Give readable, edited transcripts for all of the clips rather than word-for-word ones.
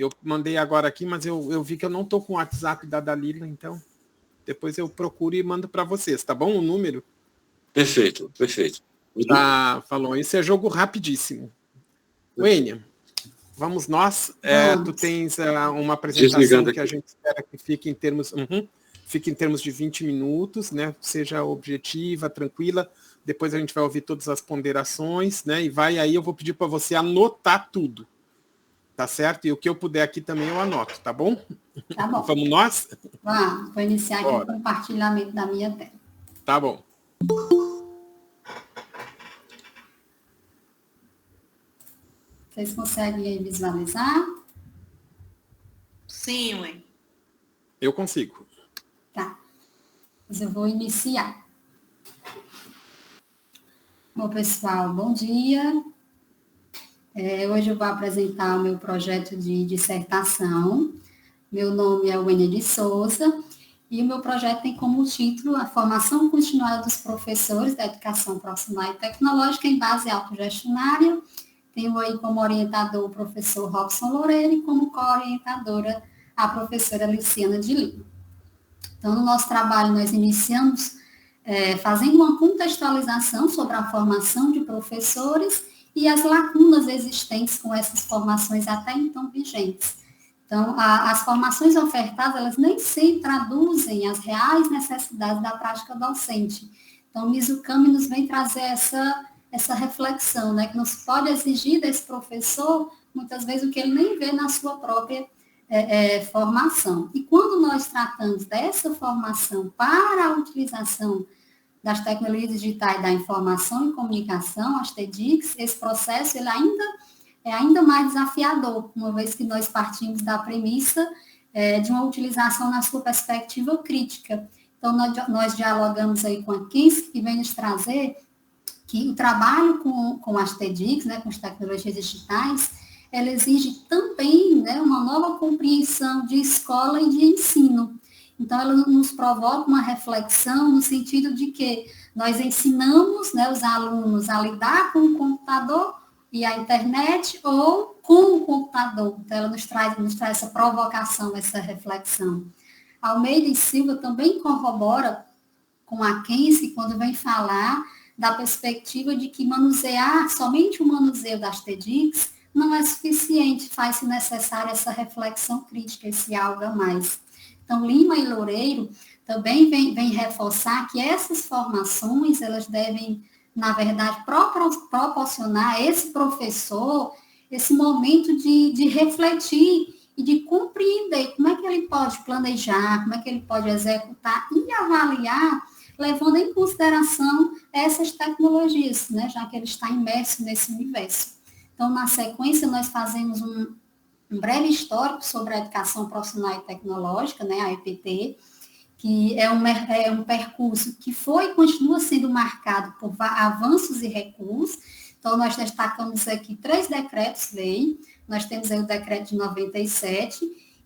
Eu mandei agora aqui, mas eu vi que eu não estou com o WhatsApp da Dalila, então depois eu procuro e mando para vocês, tá bom? O número? Perfeito. Já falou. Esse é jogo rapidíssimo. Wênia, vamos nós. Tu tens uma apresentação que a gente espera que fique em termos... fique em termos de 20 minutos, né? Seja objetiva, tranquila. Depois a gente vai ouvir todas as ponderações, né? E vai aí, eu vou pedir para você anotar tudo. Tá certo? E o que eu puder aqui também eu anoto, tá bom? Tá bom. Vamos nós? Vou iniciar aqui o compartilhamento da minha tela. Tá bom. Vocês conseguem visualizar? Sim, mãe. Eu consigo. Tá. Mas eu vou iniciar. Bom, pessoal, bom dia. Hoje eu vou apresentar o meu projeto de dissertação. Meu nome é Wênia de Souza e o meu projeto tem como título a formação continuada dos professores da educação profissional e tecnológica em base autogestionária. Tenho aí como orientador o professor Robson Loureiro e como co-orientadora a professora Luciana de Lima. Então, no nosso trabalho, nós iniciamos fazendo uma contextualização sobre a formação de professores e as lacunas existentes com essas formações até então vigentes. Então, as formações ofertadas, elas nem sempre traduzem as reais necessidades da prática docente. Então, o Mizukami nos vem trazer essa reflexão, né, que não se pode exigir desse professor, muitas vezes, o que ele nem vê na sua própria formação. E quando nós tratamos dessa formação para a utilização das tecnologias digitais da informação e comunicação, as TDICs, esse processo ele é ainda mais desafiador, uma vez que nós partimos da premissa de uma utilização na sua perspectiva crítica. Então, nós dialogamos aí com a Kensi, que vem nos trazer que o trabalho com as TDICs, né, com as tecnologias digitais, ela exige também, né, uma nova compreensão de escola e de ensino. Então, ela nos provoca uma reflexão no sentido de que nós ensinamos, né, os alunos a lidar com o computador e a internet ou com o computador. Então, ela nos traz essa provocação, essa reflexão. Almeida e Silva também corrobora com a Kensi quando vem falar da perspectiva de que somente o manuseio das TDICs não é suficiente, faz-se necessária essa reflexão crítica, esse algo a mais. Então, Lima e Loureiro também vem reforçar que essas formações, elas devem, na verdade, proporcionar a esse professor esse momento de refletir e de compreender como é que ele pode planejar, como é que ele pode executar e avaliar, levando em consideração essas tecnologias, né, já que ele está imerso nesse universo. Então, na sequência, nós fazemos um breve histórico sobre a educação profissional e tecnológica, né, a EPT, que é um percurso que foi e continua sendo marcado por avanços e recuos. Então, nós destacamos aqui 3 decretos-lei. Nós temos aí o decreto de 97,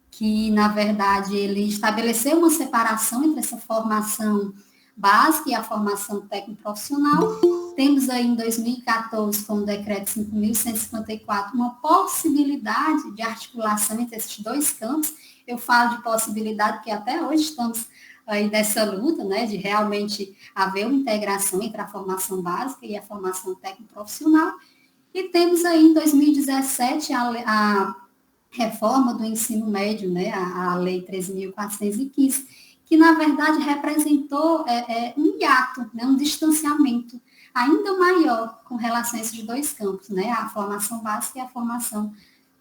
que, na verdade, ele estabeleceu uma separação entre essa formação básica e a formação técnico-profissional. Temos aí em 2014, com o decreto 5.154, uma possibilidade de articulação entre esses 2 campos. Eu falo de possibilidade porque até hoje estamos aí nessa luta, né, de realmente haver uma integração entre a formação básica e a formação técnico-profissional. E temos aí em 2017 a reforma do ensino médio, né, a Lei 13.415, que, na verdade, representou um hiato, né, um distanciamento ainda maior com relação a esses 2 campos, né, a formação básica e a formação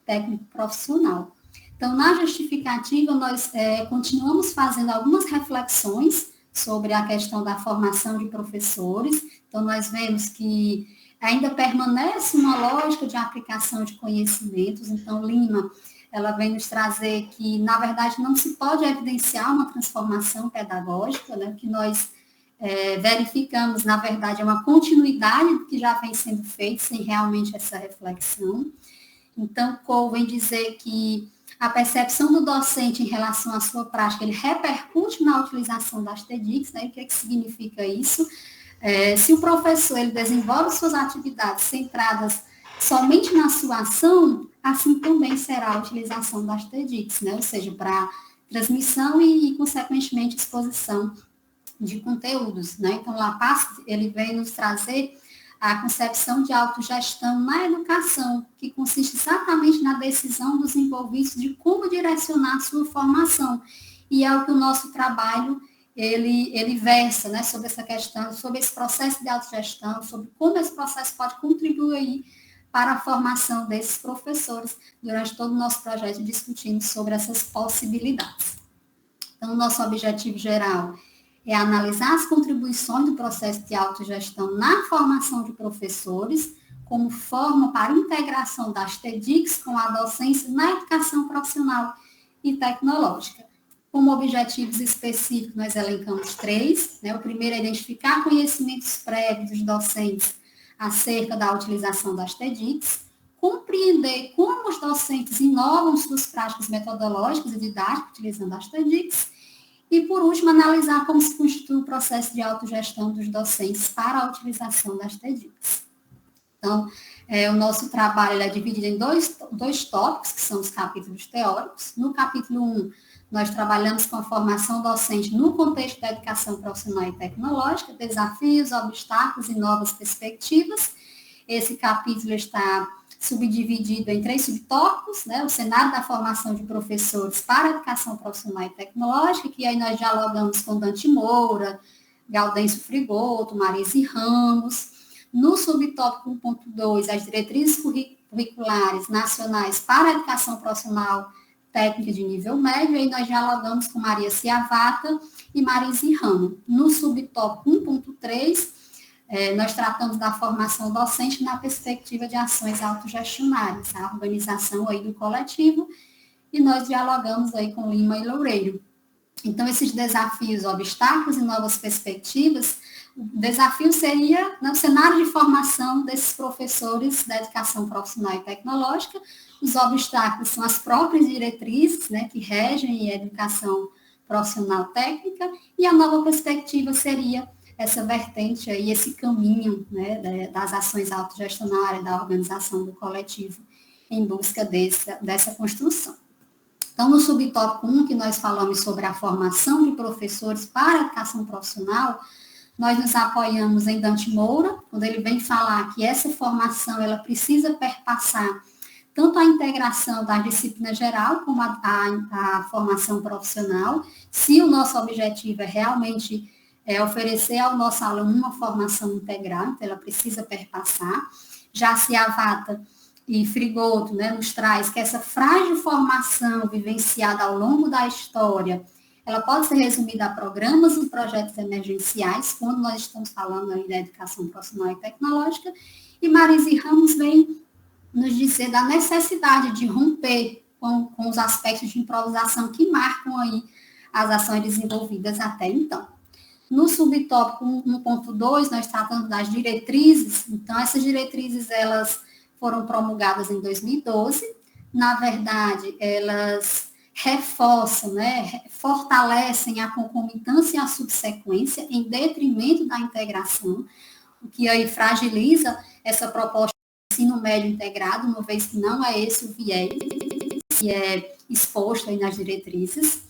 técnico-profissional. Então, na justificativa, nós continuamos fazendo algumas reflexões sobre a questão da formação de professores. Então, nós vemos que ainda permanece uma lógica de aplicação de conhecimentos. Então, Lima, ela vem nos trazer que, na verdade, não se pode evidenciar uma transformação pedagógica, né? O que nós verificamos, na verdade, é uma continuidade do que já vem sendo feito, sem realmente essa reflexão. Então, Cole vem dizer que a percepção do docente em relação à sua prática, ele repercute na utilização das TDICs, né? O que significa isso? Se o professor ele desenvolve suas atividades centradas somente na sua ação, assim também será a utilização das TEDx, né? Ou seja, para transmissão e, consequentemente, exposição de conteúdos, né? Então, o LAPAS, ele vem nos trazer a concepção de autogestão na educação, que consiste exatamente na decisão dos envolvidos de como direcionar a sua formação. E é o que o nosso trabalho, ele versa, né, sobre essa questão, sobre esse processo de autogestão, sobre como esse processo pode contribuir para a formação desses professores. Durante todo o nosso projeto, discutimos sobre essas possibilidades. Então, o nosso objetivo geral é analisar as contribuições do processo de autogestão na formação de professores, como forma para integração das TEDx com a docência na educação profissional e tecnológica. Como objetivos específicos, nós elencamos 3. Né? O primeiro é identificar conhecimentos prévios dos docentes acerca da utilização das TEDx, compreender como os docentes inovam suas práticas metodológicas e didáticas utilizando as TEDx, e, por último, analisar como se constitui o processo de autogestão dos docentes para a utilização das TEDx. Então, o nosso trabalho é dividido em dois tópicos, que são os capítulos teóricos. No capítulo 1, nós trabalhamos com a formação docente no contexto da educação profissional e tecnológica, desafios, obstáculos e novas perspectivas. Esse capítulo está subdividido em 3 subtópicos, né? O cenário da formação de professores para a educação profissional e tecnológica, que aí nós dialogamos com Dante Moura, Gaudêncio Frigoto, Marise Ramos. No subtópico 1.2, as diretrizes curriculares nacionais para a educação profissional técnica de nível médio, aí nós dialogamos com Maria Ciavata e Marise Ramos. No subtópico 1.3, nós tratamos da formação docente na perspectiva de ações autogestionárias, a organização aí do coletivo, e nós dialogamos aí com Lima e Loureiro. Então, esses desafios, obstáculos e novas perspectivas, o desafio seria no cenário de formação desses professores da educação profissional e tecnológica. Os obstáculos são as próprias diretrizes, né, que regem a educação profissional técnica, e a nova perspectiva seria essa vertente aí, esse caminho, né, das ações autogestionárias, da organização do coletivo em busca dessa construção. Então, no subtópico 1, que nós falamos sobre a formação de professores para a educação profissional, nós nos apoiamos em Dante Moura, quando ele vem falar que essa formação ela precisa perpassar tanto a integração da disciplina geral como a formação profissional, se o nosso objetivo é realmente oferecer ao nosso aluno uma formação integral, então ela precisa perpassar. Já Ciavata e Frigoto, né, nos traz que essa frágil formação vivenciada ao longo da história, ela pode ser resumida a programas e projetos emergenciais, quando nós estamos falando aí da educação profissional e tecnológica, e Marise Ramos vem nos dizer da necessidade de romper com os aspectos de improvisação que marcam aí as ações desenvolvidas até então. No subtópico 1.2, nós tratamos das diretrizes. Então, essas diretrizes, elas foram promulgadas em 2012. Na verdade, elas reforçam, né, fortalecem a concomitância e a subsequência em detrimento da integração, o que aí fragiliza essa proposta de ensino médio integrado, uma vez que não é esse o viés que é exposto aí nas diretrizes.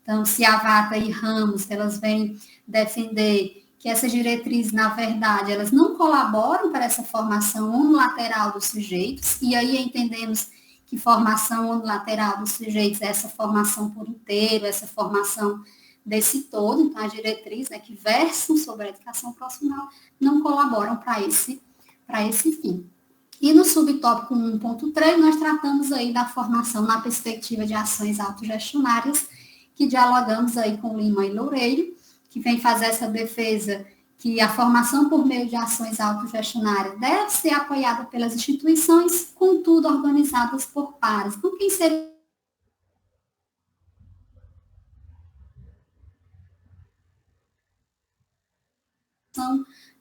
Então, Ciavata e Ramos, elas vêm defender que essas diretrizes, na verdade, elas não colaboram para essa formação unilateral dos sujeitos, e aí entendemos que formação unilateral dos sujeitos é essa formação por inteiro, essa formação desse todo. Então, as diretrizes, né, que versam sobre a educação profissional não colaboram para esse fim. E no subtópico 1.3, nós tratamos aí da formação na perspectiva de ações autogestionárias, que dialogamos aí com Lima e Loureiro, que vem fazer essa defesa que a formação por meio de ações autogestionárias deve ser apoiada pelas instituições, contudo organizadas por pares. Então, quem seria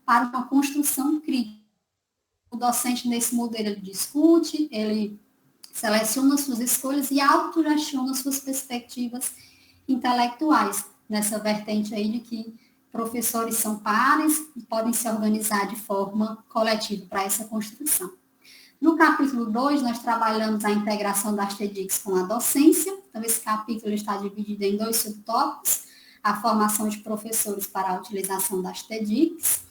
para uma construção crítica? O docente, nesse modelo, ele discute, ele seleciona suas escolhas e autogestiona suas perspectivas intelectuais, nessa vertente aí de que professores são pares e podem se organizar de forma coletiva para essa construção. No capítulo 2, nós trabalhamos a integração das TEDx com a docência. Então, esse capítulo está dividido em 2 subtópicos: a formação de professores para a utilização das TEDx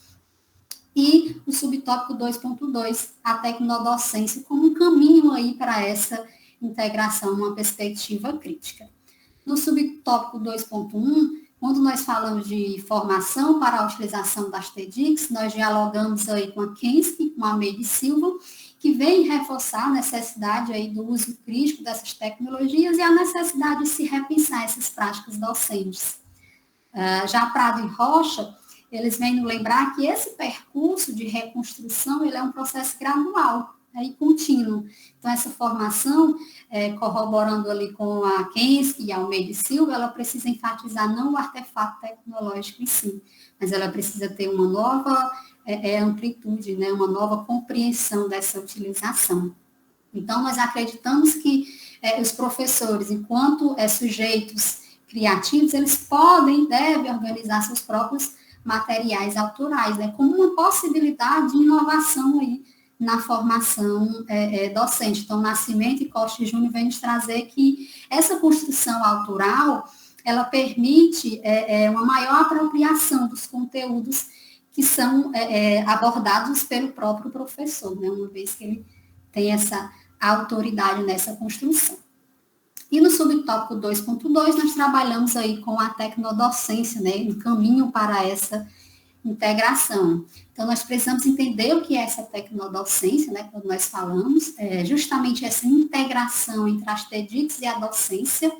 e o subtópico 2.2, a tecnodocência, como um caminho aí para essa integração, uma perspectiva crítica. No subtópico 2.1, quando nós falamos de formação para a utilização das TEDx, nós dialogamos aí com a Kensky, com a Meire Silva, que vem reforçar a necessidade aí do uso crítico dessas tecnologias e a necessidade de se repensar essas práticas docentes. Já Prado e Rocha, eles vêm nos lembrar que esse percurso de reconstrução, ele é um processo gradual, e contínuo. Então, essa formação, corroborando ali com a Kensky e a Meire Silva, ela precisa enfatizar não o artefato tecnológico em si, mas ela precisa ter uma nova amplitude, né, uma nova compreensão dessa utilização. Então, nós acreditamos que os professores, enquanto sujeitos criativos, eles podem e devem organizar seus próprios materiais autorais, né, como uma possibilidade de inovação aí na formação docente. Então, Nascimento e Costa Júnior vem nos trazer que essa construção autoral, ela permite uma maior apropriação dos conteúdos que são abordados pelo próprio professor, né, uma vez que ele tem essa autoridade nessa construção. E no subtópico 2.2, nós trabalhamos aí com a tecnodocência, né, um caminho para essa integração. Então, nós precisamos entender o que é essa tecnodocência, né, quando nós falamos, justamente essa integração entre as TEDx e a docência,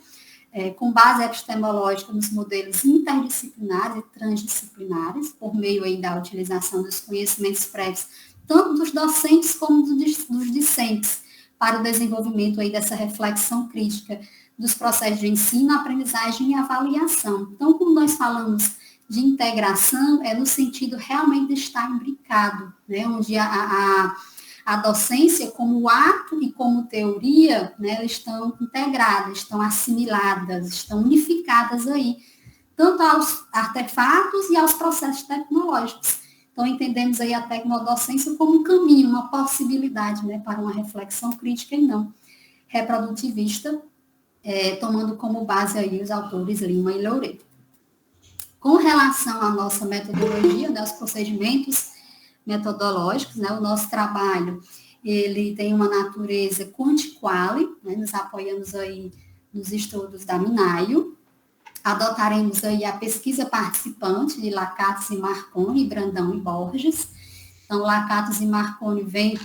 com base epistemológica nos modelos interdisciplinares e transdisciplinares, por meio aí da utilização dos conhecimentos prévios, tanto dos docentes como dos discentes, para o desenvolvimento aí dessa reflexão crítica dos processos de ensino, aprendizagem e avaliação. Então, quando nós falamos de integração, é no sentido realmente de estar imbricado, né, onde a docência, como ato e como teoria, né, elas estão integradas, estão assimiladas, estão unificadas aí, tanto aos artefatos e aos processos tecnológicos. Então, entendemos aí a tecnodocência como um caminho, uma possibilidade, né, para uma reflexão crítica e não reprodutivista, tomando como base aí os autores Lima e Loureiro. Com relação à nossa metodologia, né, os procedimentos metodológicos, né, o nosso trabalho, ele tem uma natureza quanti-quali, né, nos apoiamos aí nos estudos da Minaio, adotaremos aí a pesquisa participante de Lakatos e Marconi, Brandão e Borges. Então, Lakatos e Marconi vem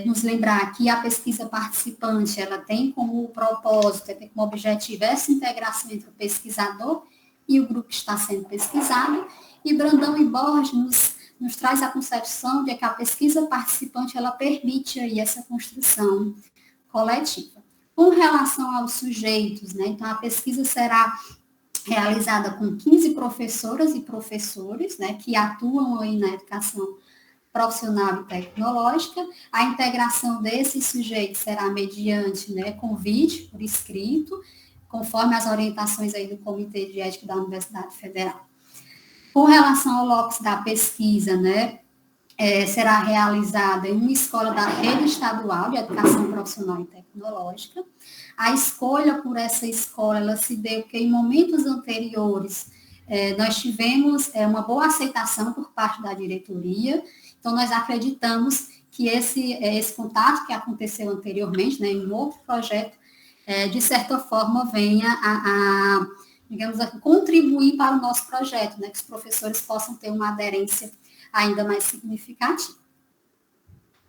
nos lembrar que a pesquisa participante, ela tem como propósito, tem como objetivo essa integração entre o pesquisador e o grupo que está sendo pesquisado, e Brandão e Borges nos traz a concepção de que a pesquisa participante, ela permite aí essa construção coletiva. Com relação aos sujeitos, né, então a pesquisa será realizada com 15 professoras e professores, né, que atuam aí na educação profissional e tecnológica. A integração desses sujeitos será mediante, né, convite por escrito, conforme as orientações aí do Comitê de Ética da Universidade Federal. Com relação ao locus da pesquisa, né, será realizada em uma escola da rede estadual de educação profissional e tecnológica. A escolha por essa escola, ela se deu porque em momentos anteriores nós tivemos uma boa aceitação por parte da diretoria, então nós acreditamos que esse contato que aconteceu anteriormente, né, em um outro projeto, de certa forma venha digamos, a contribuir para o nosso projeto, né, que os professores possam ter uma aderência ainda mais significativa.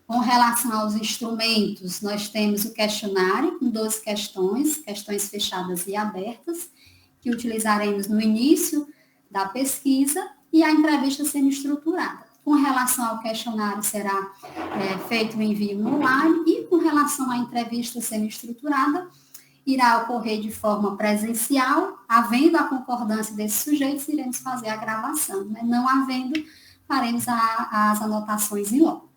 Com relação aos instrumentos, nós temos o questionário com 12 questões fechadas e abertas, que utilizaremos no início da pesquisa, e a entrevista semi-estruturada. Com relação ao questionário, será feito o envio online, e com relação à entrevista semi-estruturada, irá ocorrer de forma presencial, havendo a concordância desses sujeitos, iremos fazer a gravação, né? Não havendo, faremos as anotações em loco.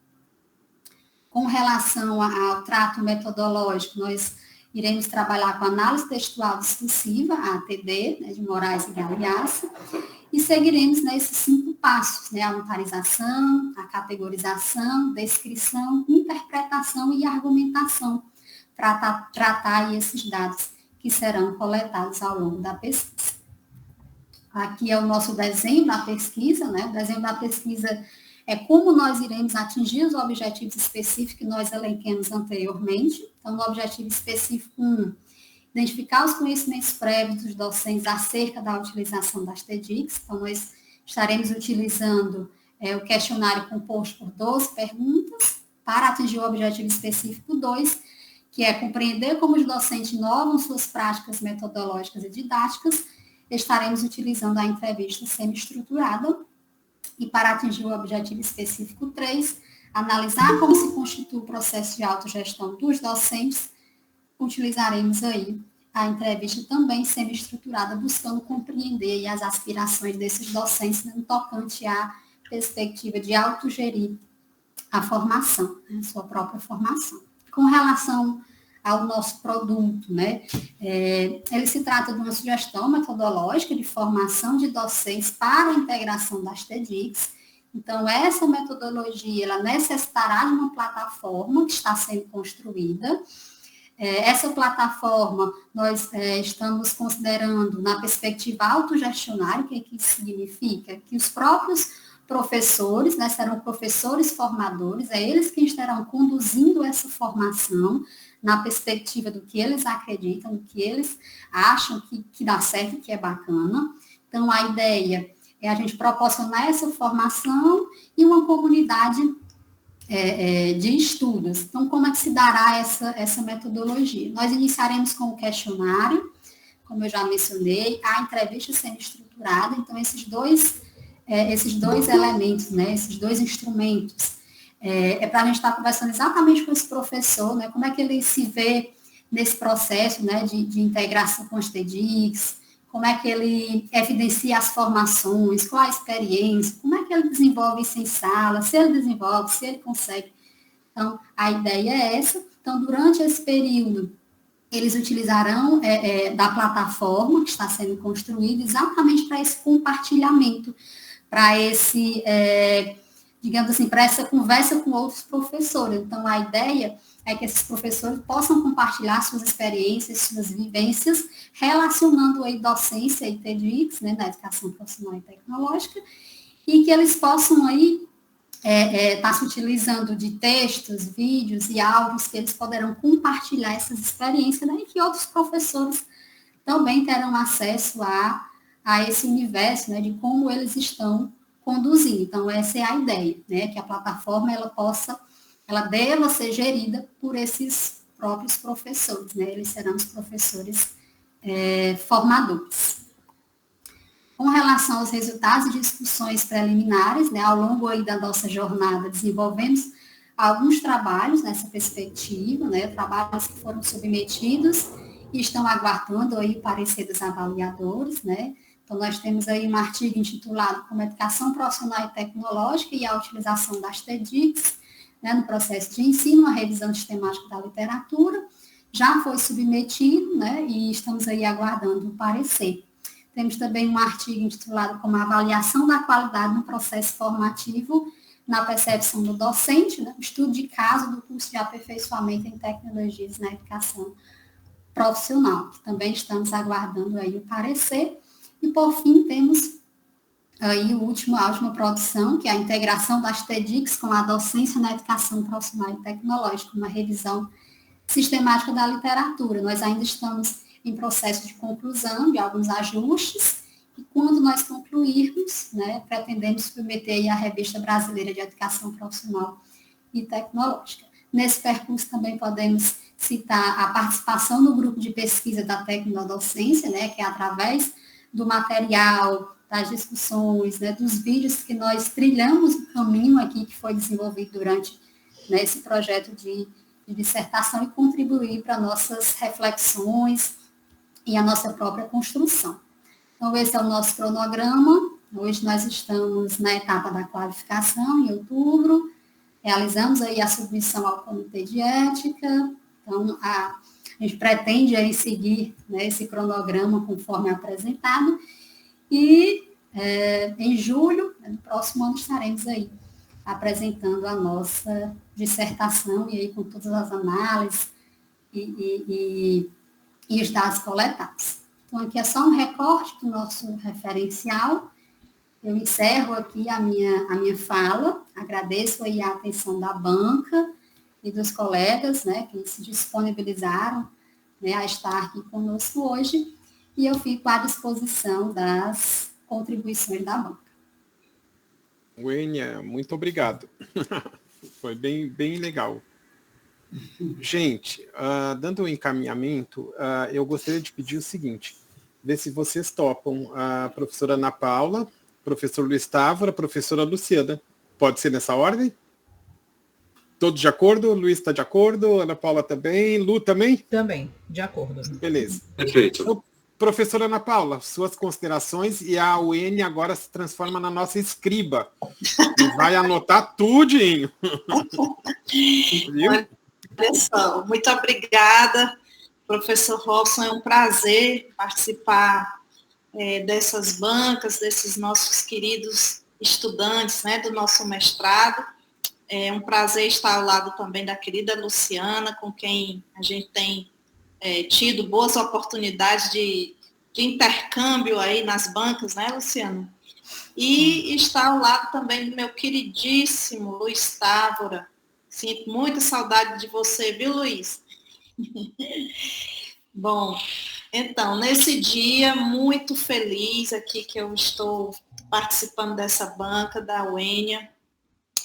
Com relação ao trato metodológico, nós iremos trabalhar com análise textual discursiva, a ATD, né, de Moraes e Galeassa, e seguiremos nesses 5 passos, né? A unitarização, a categorização, descrição, interpretação e argumentação, para tratar esses dados que serão coletados ao longo da pesquisa. Aqui é o nosso desenho da pesquisa, né? O desenho da pesquisa é como nós iremos atingir os objetivos específicos que nós elenquemos anteriormente. Então, no objetivo específico 1, identificar os conhecimentos prévios dos docentes acerca da utilização das TEDx. Então, nós estaremos utilizando o questionário composto por 12 perguntas para atingir o objetivo específico 2, que é compreender como os docentes inovam suas práticas metodológicas e didáticas. Estaremos utilizando a entrevista semi-estruturada. E para atingir o objetivo específico 3, analisar como se constitui o processo de autogestão dos docentes, utilizaremos aí a entrevista também semi-estruturada, buscando compreender as aspirações desses docentes no tocante à perspectiva de autogerir a formação, a sua própria formação. Com relação ao nosso produto, né? Ele se trata de uma sugestão metodológica de formação de docentes para a integração das TEDx. Então, essa metodologia, ela necessitará de uma plataforma que está sendo construída. Essa plataforma, nós estamos considerando na perspectiva autogestionária. O que isso significa? Que os próprios professores, né, serão professores formadores, eles que estarão conduzindo essa formação na perspectiva do que eles acreditam, do que eles acham que dá certo, que é bacana. Então, a ideia é a gente proporcionar essa formação e uma comunidade de estudos. Então, como é que se dará essa metodologia? Nós iniciaremos com o questionário, como eu já mencionei, a entrevista semi-estruturada. Então, esses dois elementos, né, esses 2 instrumentos, para a gente estar conversando exatamente com esse professor, né, como é que ele se vê nesse processo, né, de integração com as TEDx, como é que ele evidencia as formações, qual a experiência, como é que ele desenvolve isso em sala, se ele desenvolve, se ele consegue. Então, a ideia é essa. Então, durante esse período, eles utilizarão da plataforma que está sendo construída exatamente para esse compartilhamento, para esse, digamos assim, para essa conversa com outros professores. Então, a ideia é que esses professores possam compartilhar suas experiências, suas vivências, relacionando aí docência e TEDx, né, da educação profissional e tecnológica, e que eles possam aí estar se utilizando de textos, vídeos e áudios que eles poderão compartilhar essas experiências, né, e que outros professores também terão acesso a esse universo, né, de como eles estão conduzindo. Então, essa é a ideia, né, que a plataforma ela deva ser gerida por esses próprios professores, né, eles serão os professores formadores. Com relação aos resultados de discussões preliminares, né, ao longo aí da nossa jornada, desenvolvemos alguns trabalhos nessa perspectiva, né, trabalhos que foram submetidos e estão aguardando aí o parecer dos avaliadores, né. Então, nós temos aí um artigo intitulado Como Educação Profissional e Tecnológica e a Utilização das TEDx, né, no processo de ensino, uma revisão sistemática da literatura, já foi submetido, né, e estamos aí aguardando o parecer. Temos também um artigo intitulado Como Avaliação da Qualidade no Processo Formativo na Percepção do Docente, né, estudo de caso do curso de aperfeiçoamento em tecnologias na educação profissional, que também estamos aguardando aí o parecer. E, por fim, temos aí a última produção, que é a integração das TEDx com a docência na educação profissional e tecnológica, uma revisão sistemática da literatura. Nós ainda estamos em processo de conclusão de alguns ajustes, e quando nós concluirmos, né, pretendemos submeter aí a Revista Brasileira de Educação Profissional e Tecnológica. Nesse percurso também podemos citar a participação no grupo de pesquisa da Tecnodocência, né, que é através do material, das discussões, né, dos vídeos que nós trilhamos o caminho aqui que foi desenvolvido durante, né, esse projeto de dissertação e contribuir para nossas reflexões e a nossa própria construção. Então, esse é o nosso cronograma. Hoje nós estamos na etapa da qualificação, em outubro. Realizamos aí a submissão ao Comitê de Ética. Então, a gente pretende aí seguir, né, esse cronograma conforme apresentado. E em julho, no próximo ano, estaremos aí apresentando a nossa dissertação, e aí com todas as análises e os dados coletados. Então, aqui é só um recorte do nosso referencial. Eu encerro aqui a minha fala, agradeço aí a atenção da banca e dos colegas, né, que se disponibilizaram, né, a estar aqui conosco hoje, e eu fico à disposição das contribuições da banca. Wênia, muito obrigado. Foi bem, bem legal. Gente, dando um encaminhamento, eu gostaria de pedir o seguinte, ver se vocês topam a professora Ana Paula, professor Luiz Távora, professora Luciana. Pode ser nessa ordem? Todos de acordo? Luiz está de acordo? Ana Paula também? Lu também? Também, de acordo. Beleza. Perfeito. Então, professora Ana Paula, suas considerações, e a Wênia agora se transforma na nossa escriba. E vai anotar tudinho. Viu? Pessoal, muito obrigada, professor Robson, é um prazer participar dessas bancas, desses nossos queridos estudantes, né, do nosso mestrado. É um prazer estar ao lado também da querida Luciana, com quem a gente tem tido boas oportunidades de intercâmbio aí nas bancas, né, Luciana? E estar ao lado também do meu queridíssimo Luiz Távora. Sinto muita saudade de você, viu, Luiz? Bom, então, nesse dia, muito feliz aqui que eu estou participando dessa banca da Wênia.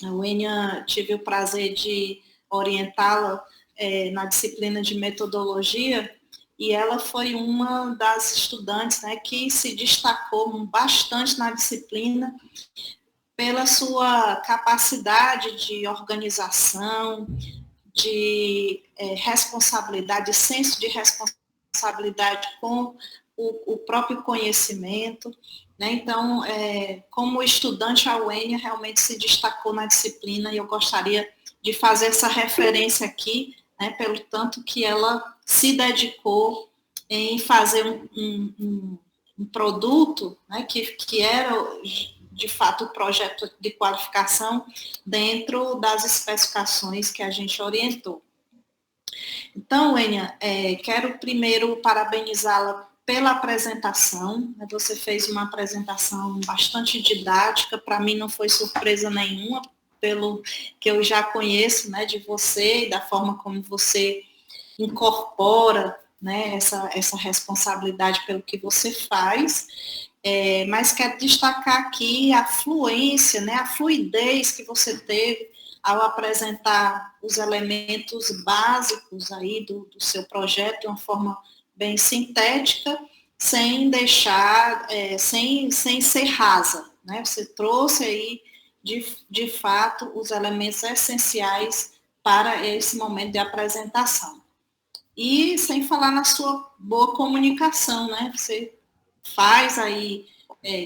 A Wênia, tive o prazer de orientá-la na disciplina de metodologia, e ela foi uma das estudantes, né, que se destacou bastante na disciplina, pela sua capacidade de organização, de responsabilidade, de senso de responsabilidade com o próprio conhecimento, né? Então, como estudante, a Wênia realmente se destacou na disciplina, e eu gostaria de fazer essa referência aqui, né, pelo tanto que ela se dedicou em fazer um produto, né, que era de fato o projeto de qualificação dentro das especificações que a gente orientou. Então, Wênia, quero primeiro parabenizá-la pela apresentação. Você fez uma apresentação bastante didática, para mim não foi surpresa nenhuma, pelo que eu já conheço, né, de você e da forma como você incorpora, né, essa responsabilidade pelo que você faz. Mas quero destacar aqui a fluência, né, a fluidez que você teve ao apresentar os elementos básicos aí do seu projeto de uma forma bem sintética, sem deixar, sem ser rasa, né? Você trouxe aí, de fato, os elementos essenciais para esse momento de apresentação. E sem falar na sua boa comunicação, né? Você faz aí,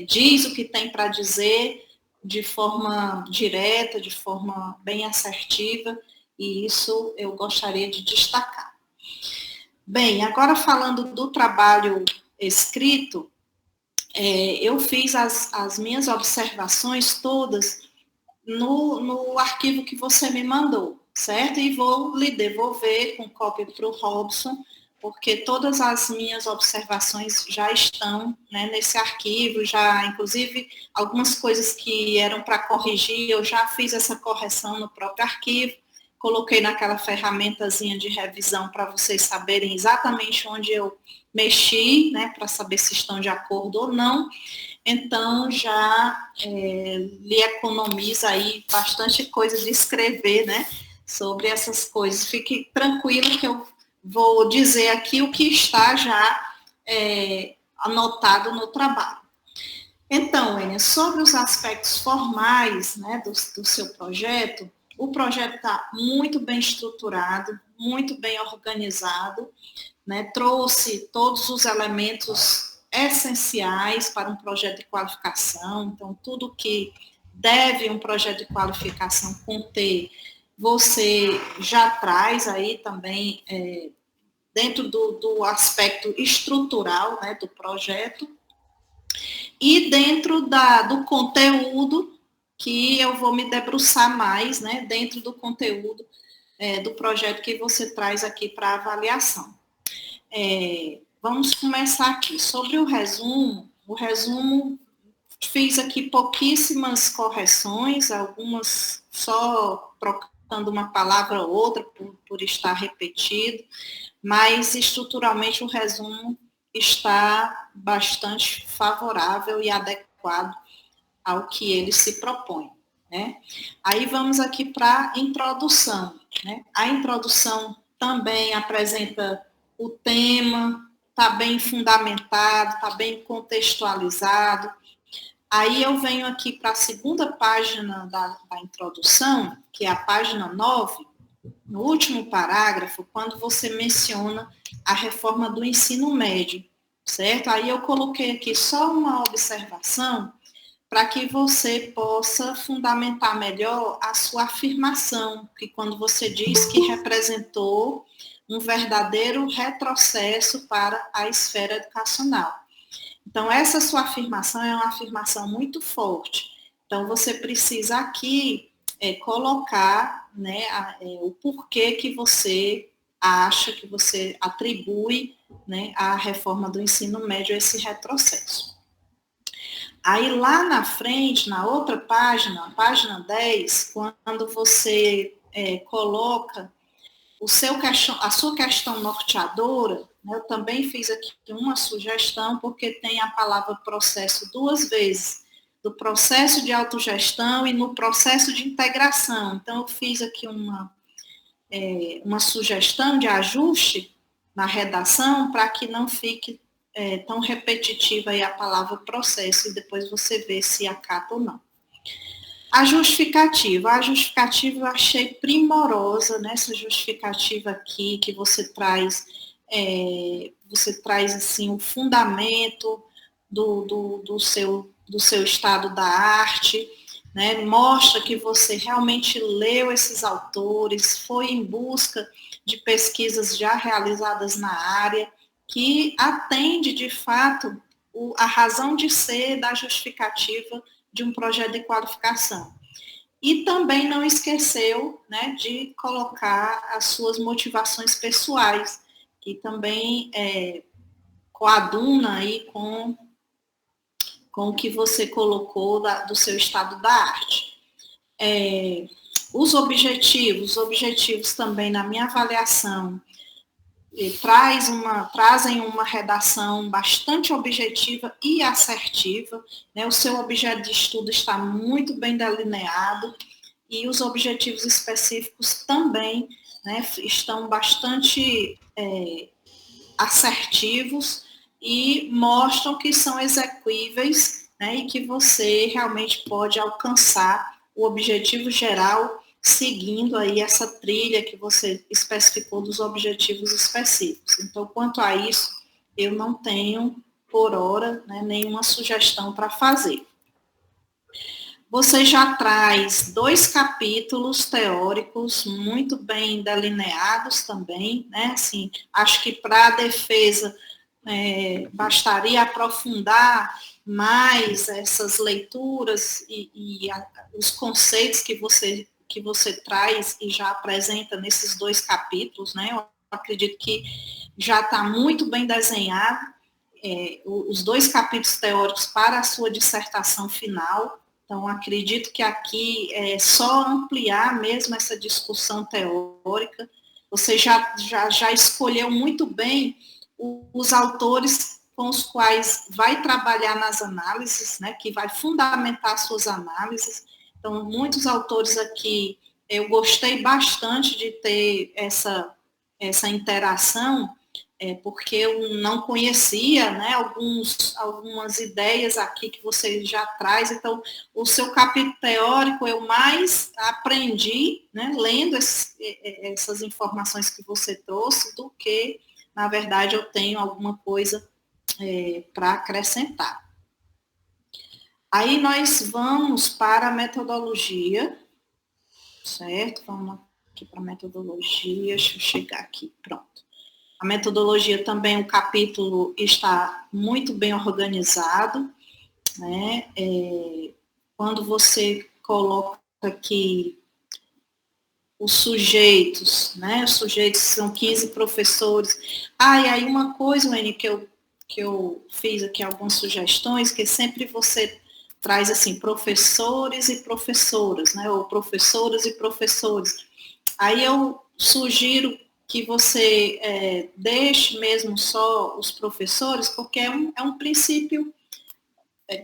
diz o que tem para dizer de forma direta, de forma bem assertiva, e isso eu gostaria de destacar. Bem, agora falando do trabalho escrito, eu fiz as minhas observações todas no arquivo que você me mandou, certo? E vou lhe devolver com cópia para o Robson, porque todas as minhas observações já estão, né, nesse arquivo, já, inclusive, algumas coisas que eram para corrigir, eu já fiz essa correção no próprio arquivo, coloquei naquela ferramentazinha de revisão para vocês saberem exatamente onde eu mexi, né, para saber se estão de acordo ou não. Então, já lhe economiza aí bastante coisa de escrever, né, sobre essas coisas. Fique tranquilo que eu vou dizer aqui o que está já anotado no trabalho. Então, Wênia, sobre os aspectos formais, né, do seu projeto, o projeto está muito bem estruturado, muito bem organizado, né, trouxe todos os elementos essenciais para um projeto de qualificação. Então, tudo que deve um projeto de qualificação conter, você já traz aí também dentro do aspecto estrutural, né, do projeto. e dentro do conteúdo, que eu vou me debruçar mais, né, dentro do conteúdo do projeto que você traz aqui para avaliação. Vamos começar aqui. Sobre o resumo, fiz aqui pouquíssimas correções, algumas só trocando uma palavra ou outra por estar repetido, mas estruturalmente o resumo está bastante favorável e adequado ao que ele se propõe, né? Aí vamos aqui para a introdução, né? A introdução também apresenta o tema, está bem fundamentado, está bem contextualizado. Aí eu venho aqui para a segunda página da introdução, que é a página 9, no último parágrafo, quando você menciona a reforma do ensino médio, certo? Aí eu coloquei aqui só uma observação para que você possa fundamentar melhor a sua afirmação, que quando você diz que representou um verdadeiro retrocesso para a esfera educacional. Então, essa sua afirmação é uma afirmação muito forte. Então, você precisa aqui colocar, né, o porquê que você acha, que você atribui, né, à reforma do ensino médio esse retrocesso. Aí, lá na frente, na outra página, a página 10, quando você coloca a sua questão norteadora, né, eu também fiz aqui uma sugestão, porque tem a palavra processo 2 vezes, do processo de autogestão e no processo de integração. Então, eu fiz aqui uma sugestão de ajuste na redação, para que não fique tão repetitiva aí a palavra processo, e depois você vê se acata ou não. A justificativa eu achei primorosa, nessa justificativa aqui, que você traz assim, o fundamento do seu estado da arte, né? Mostra que você realmente leu esses autores, foi em busca de pesquisas já realizadas na área, que atende, de fato, a razão de ser da justificativa de um projeto de qualificação. E também não esqueceu, né, de colocar as suas motivações pessoais, que também coaduna aí com o que você colocou do seu estado da arte. Os objetivos também, na minha avaliação, trazem uma redação bastante objetiva e assertiva, né? O seu objeto de estudo está muito bem delineado e os objetivos específicos também, né, estão bastante assertivos e mostram que são execuíveis, né, e que você realmente pode alcançar o objetivo geral seguindo aí essa trilha que você especificou dos objetivos específicos. Então, quanto a isso, eu não tenho, por hora, né, nenhuma sugestão para fazer. Você já traz 2 capítulos teóricos muito bem delineados também, né? Assim, acho que para a defesa bastaria aprofundar mais essas leituras e os conceitos que você traz e já apresenta nesses 2 capítulos, né? Eu acredito que já está muito bem desenhado os 2 capítulos teóricos para a sua dissertação final. Então, acredito que aqui é só ampliar mesmo essa discussão teórica. Você já escolheu muito bem os autores com os quais vai trabalhar nas análises, né? Que vai fundamentar suas análises. Então, muitos autores aqui, eu gostei bastante de ter essa interação, porque eu não conhecia, né, algumas ideias aqui que você já traz. Então, o seu capítulo teórico eu mais aprendi, né, lendo essas informações que você trouxe, do que, na verdade, eu tenho alguma coisa para acrescentar. Aí nós vamos para a metodologia, certo? Vamos aqui para a metodologia, deixa eu chegar aqui, pronto. A metodologia também, o capítulo está muito bem organizado. né? Quando você coloca aqui os sujeitos, né? Os sujeitos são 15 professores. E aí uma coisa, Wene, que eu fiz aqui algumas sugestões, que sempre você traz assim, professores e professoras, né? Ou professoras e professores. Aí eu sugiro que você deixe mesmo só os professores, porque é um princípio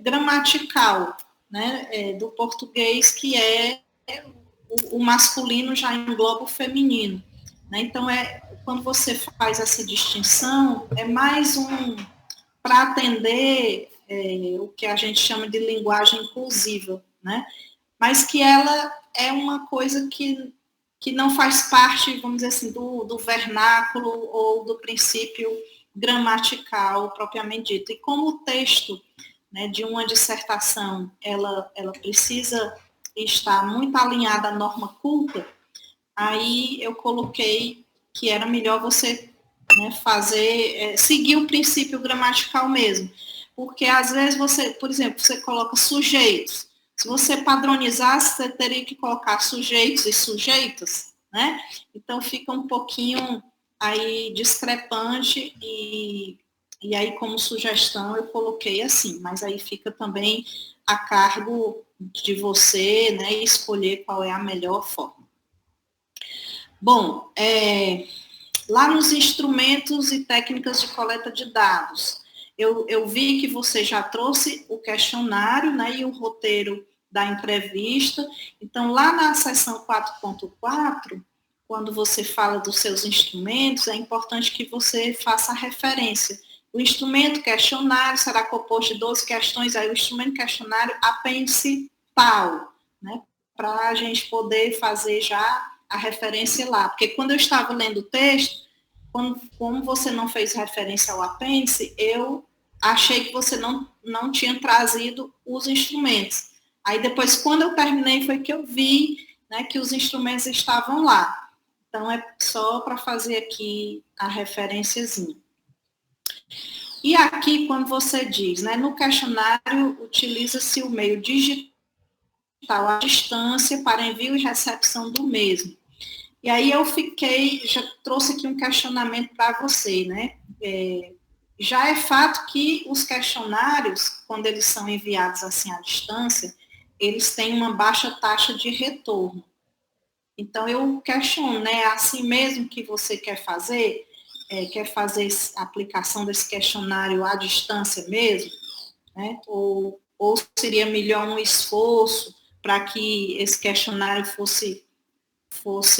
gramatical, né? Do português, que o masculino já engloba o feminino, né? Então, quando você faz essa distinção, é mais para atender o que a gente chama de linguagem inclusiva, né? Mas que ela é uma coisa que não faz parte, vamos dizer assim, do vernáculo ou do princípio gramatical propriamente dito. E como o texto, né, de uma dissertação, ela precisa estar muito alinhada à norma culta, aí eu coloquei que era melhor você, né, seguir o princípio gramatical mesmo. Porque às vezes você, por exemplo, você coloca sujeitos. Se você padronizasse, você teria que colocar sujeitos e sujeitas, né? Então fica um pouquinho aí discrepante e aí como sugestão eu coloquei assim, mas aí fica também a cargo de você, né, escolher qual é a melhor forma. Bom, lá nos instrumentos e técnicas de coleta de dados, eu vi que você já trouxe o questionário, né, e o roteiro da entrevista. Então, lá na seção 4.4, quando você fala dos seus instrumentos, é importante que você faça a referência. O instrumento questionário será composto de 12 questões, aí o instrumento questionário apêndice tal, né, para a gente poder fazer já a referência lá. Porque quando eu estava lendo o texto, como você não fez referência ao apêndice, eu achei que você não tinha trazido os instrumentos. Aí depois, quando eu terminei, foi que eu vi, né, que os instrumentos estavam lá. Então, é só para fazer aqui a referenciazinha. E aqui, quando você diz, né, no questionário, utiliza-se o meio digital à distância para envio e recepção do mesmo. E aí já trouxe aqui um questionamento para você, né? Já é fato que os questionários, quando eles são enviados assim à distância, eles têm uma baixa taxa de retorno. Então, eu questiono, né? É assim mesmo que você quer fazer a aplicação desse questionário à distância mesmo, né? Ou seria melhor um esforço para que esse questionário fosse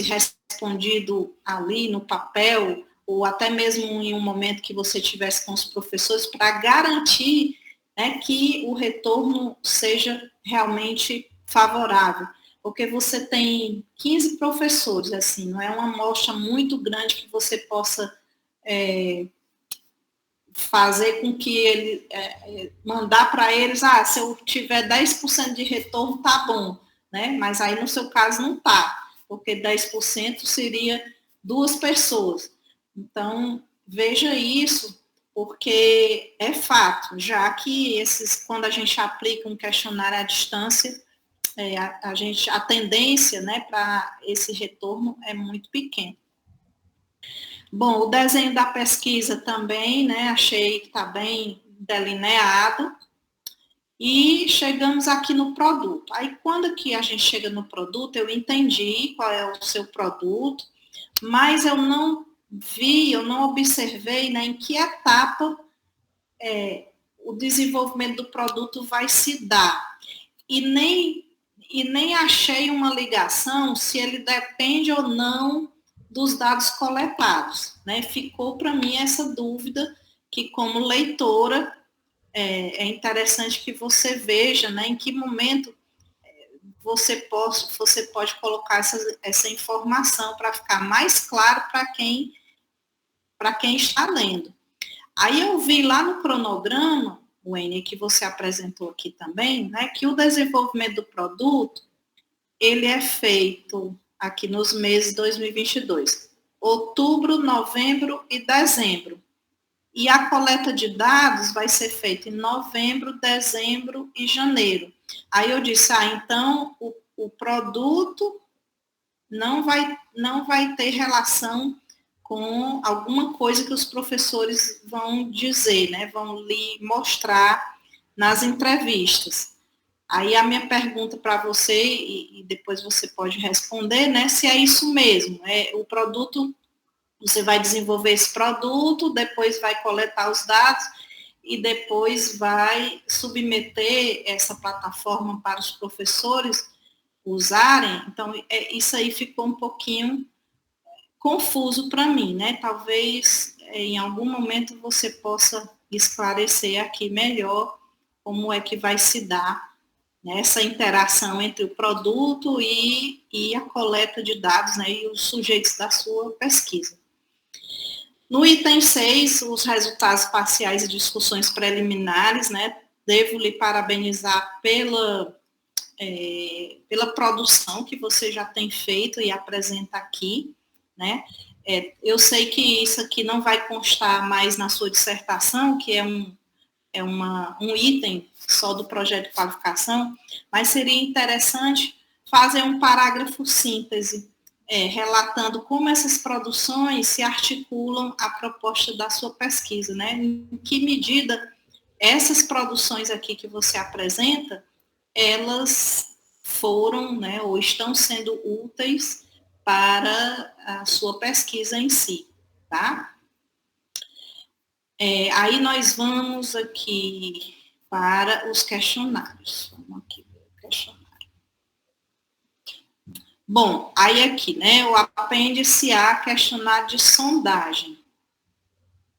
respondido ali no papel, ou até mesmo em um momento que você tivesse com os professores, para garantir, né, que o retorno seja realmente favorável. Porque você tem 15 professores, assim, não é uma amostra muito grande que você possa fazer com que ele, mandar para eles, se eu tiver 10% de retorno, tá bom, né? Mas aí no seu caso não tá, porque 10% seria 2 pessoas. Então, veja isso, porque é fato, já que quando a gente aplica um questionário à distância, a tendência, né, para esse retorno é muito pequena. Bom, o desenho da pesquisa também, né, achei que está bem delineado. E chegamos aqui no produto. Aí, quando que a gente chega no produto, eu entendi qual é o seu produto, mas eu não observei, né, em que etapa o desenvolvimento do produto vai se dar. E nem achei uma ligação se ele depende ou não dos dados coletados, né? Ficou para mim essa dúvida que, como leitora, é interessante que você veja, né, em que momento você pode colocar essa informação para ficar mais claro para quem está lendo. Aí eu vi lá no cronograma, Wênia, que você apresentou aqui também, né, que o desenvolvimento do produto, ele é feito aqui nos meses 2022, outubro, novembro e dezembro. E a coleta de dados vai ser feita em novembro, dezembro e janeiro. Aí eu disse, então o produto não vai ter relação com alguma coisa que os professores vão dizer, né? Vão lhe mostrar nas entrevistas. Aí a minha pergunta para você, e depois você pode responder, né? Se é isso mesmo, o produto, você vai desenvolver esse produto, depois vai coletar os dados e depois vai submeter essa plataforma para os professores usarem. Então, isso aí ficou um pouquinho confuso para mim, né? Talvez em algum momento você possa esclarecer aqui melhor como é que vai se dar, né, essa interação entre o produto e a coleta de dados, né, e os sujeitos da sua pesquisa. No item 6, os resultados parciais e discussões preliminares, né, devo lhe parabenizar pela produção que você já tem feito e apresenta aqui, né? Eu sei que isso aqui não vai constar mais na sua dissertação, que é um item só do projeto de qualificação, mas seria interessante fazer um parágrafo síntese, relatando como essas produções se articulam à proposta da sua pesquisa, né? Em que medida essas produções aqui que você apresenta, elas foram, né, ou estão sendo úteis para a sua pesquisa em si, tá? Aí nós vamos aqui para os questionários. Vamos aqui ver o questionário. Bom, aí aqui, né, o apêndice A, questionário de sondagem.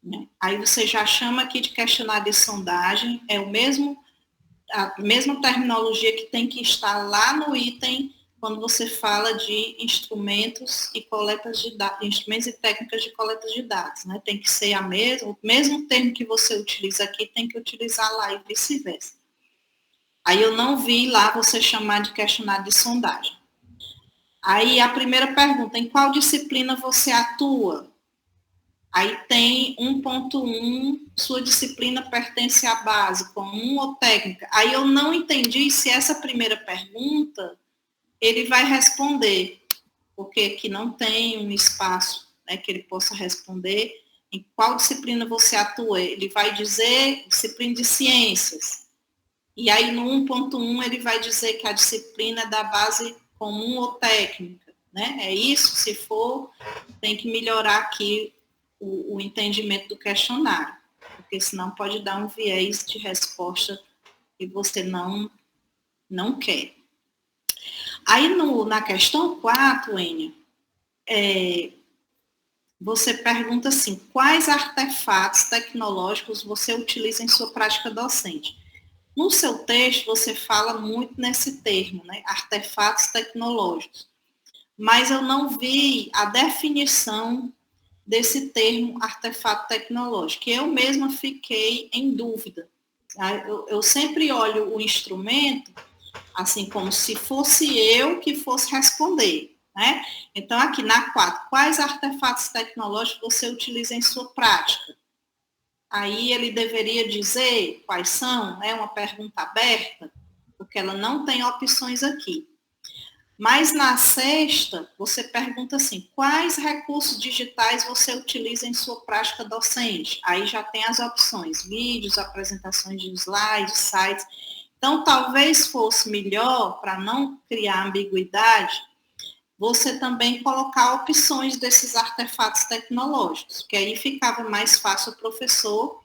Né? Aí você já chama aqui de questionário de sondagem, é a mesma terminologia que tem que estar lá no item quando você fala de instrumentos e coletas de dados, instrumentos e técnicas de coleta de dados, né? Tem que ser o mesmo termo que você utiliza aqui, tem que utilizar lá e vice-versa. Aí eu não vi lá você chamar de questionário de sondagem. Aí a primeira pergunta, em qual disciplina você atua? Aí tem 1.1, sua disciplina pertence à base, comum ou técnica? Aí eu não entendi se essa primeira pergunta ele vai responder, porque aqui não tem um espaço, né, que ele possa responder em qual disciplina você atua. Ele vai dizer disciplina de ciências. E aí no 1.1 ele vai dizer que a disciplina é da base comum ou técnica, né? É isso, se for, tem que melhorar aqui o entendimento do questionário, porque senão pode dar um viés de resposta que você não quer. Aí na questão 4, Enia, você pergunta assim, quais artefatos tecnológicos você utiliza em sua prática docente? No seu texto, você fala muito nesse termo, né, artefatos tecnológicos, mas eu não vi a definição desse termo artefato tecnológico, eu mesma fiquei em dúvida. Eu sempre olho o instrumento assim como se fosse eu que fosse responder, né? Então, aqui na 4, quais artefatos tecnológicos você utiliza em sua prática? Aí ele deveria dizer quais são, né? Uma pergunta aberta, porque ela não tem opções aqui. Mas na 6ª, você pergunta assim, quais recursos digitais você utiliza em sua prática docente? Aí já tem as opções, vídeos, apresentações de slides, sites. Então, talvez fosse melhor, para não criar ambiguidade, você também colocar opções desses artefatos tecnológicos, que aí ficava mais fácil o professor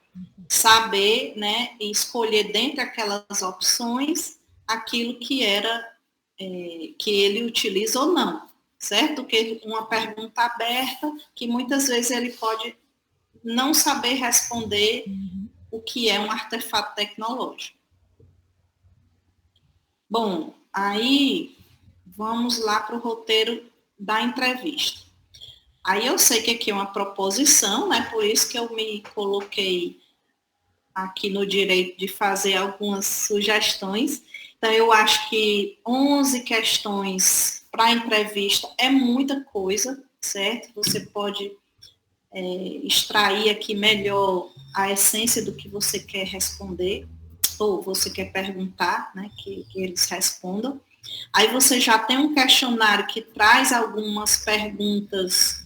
saber, né, e escolher dentre aquelas opções aquilo que que ele utiliza ou não, certo? Porque uma pergunta aberta, que muitas vezes ele pode não saber responder o que é um artefato tecnológico. Bom, aí vamos lá para o roteiro da entrevista. Aí eu sei que aqui é uma proposição, né? Por isso que eu me coloquei aqui no direito de fazer algumas sugestões. Então, eu acho que 11 questões para a entrevista é muita coisa, certo? Você pode extrair aqui melhor a essência do que você quer responder, ou você quer perguntar, né, que eles respondam. Aí você já tem um questionário que traz algumas perguntas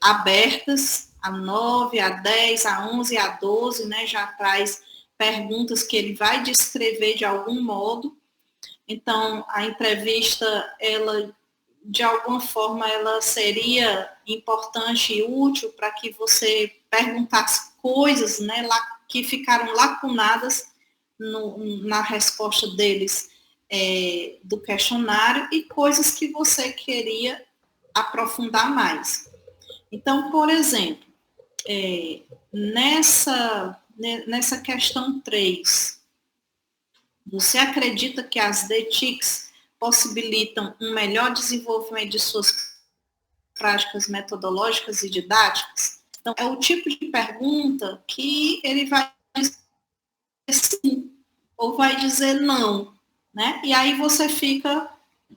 abertas, a 9, a 10, a 11, a 12, né, já traz perguntas que ele vai descrever de algum modo. Então, a entrevista, ela, de alguma forma, ela seria importante e útil para que você perguntasse coisas, né, que ficaram lacunadas na resposta deles do questionário e coisas que você queria aprofundar mais. Então, por exemplo, nessa questão 3, você acredita que as DTICs possibilitam um melhor desenvolvimento de suas práticas metodológicas e didáticas? Então, é o tipo de pergunta que ele vai dizer sim ou vai dizer não, né? E aí você fica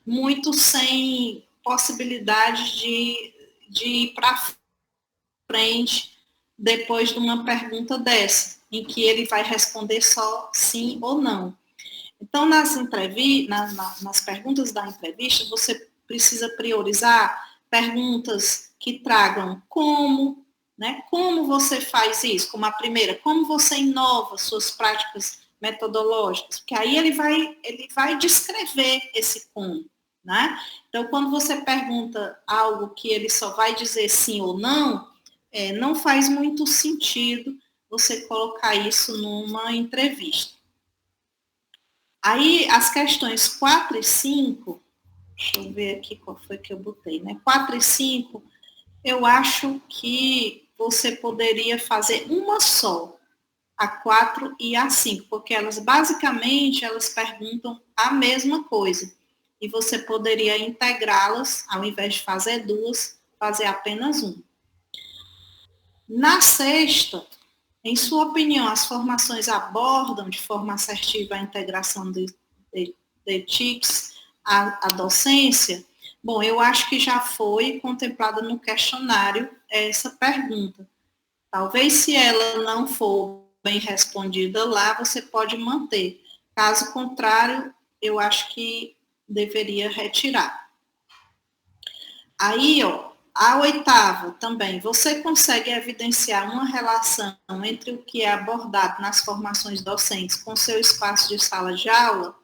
muito sem possibilidade de ir para frente depois de uma pergunta dessa, em que ele vai responder só sim ou não. Então, nas perguntas da entrevista, você precisa priorizar perguntas que tragam como, né? Como você faz isso? Como a primeira, como você inova suas práticas metodológicas? Porque aí ele vai descrever esse como, né? Então, quando você pergunta algo que ele só vai dizer sim ou não, não faz muito sentido você colocar isso numa entrevista. Aí, as questões 4 e 5, deixa eu ver aqui qual foi que eu botei, né? 4 e 5, eu acho que você poderia fazer uma só, a 4 e a 5, porque elas, basicamente, elas perguntam a mesma coisa. E você poderia integrá-las, ao invés de fazer 2, fazer apenas 1. Na 6ª, em sua opinião, as formações abordam de forma assertiva a integração de TICs à docência? Bom, eu acho que já foi contemplada no questionário essa pergunta. Talvez, se ela não for bem respondida lá, você pode manter. Caso contrário, eu acho que deveria retirar. Aí, a 8ª também, você consegue evidenciar uma relação entre o que é abordado nas formações docentes com seu espaço de sala de aula?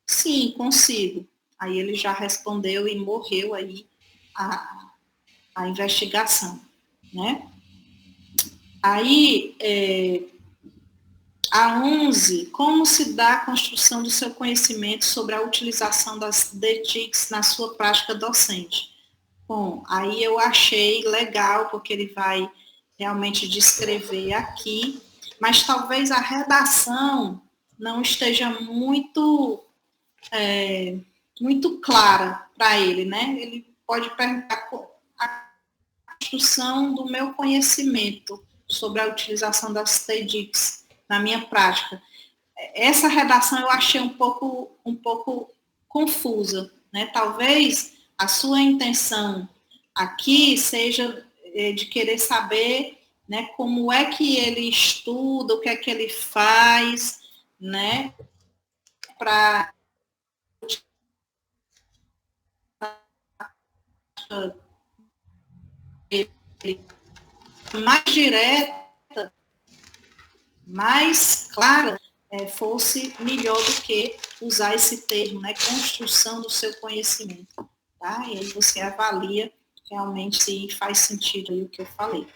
Sim, consigo. Aí ele já respondeu e morreu aí a investigação, né? Aí, a 11, como se dá a construção do seu conhecimento sobre a utilização das DTICs na sua prática docente? Bom, aí eu achei legal, porque ele vai realmente descrever aqui, mas talvez a redação não esteja muito clara para ele, né? Ele pode perguntar a construção do meu conhecimento sobre a utilização das TEDx na minha prática. Essa redação eu achei um pouco confusa, né? Talvez a sua intenção aqui seja de querer saber, né, como é que ele estuda, o que é que ele faz, né, para mais direta, mais clara, fosse melhor do que usar esse termo, né, construção do seu conhecimento, tá? E aí você avalia realmente se faz sentido aí o que eu falei.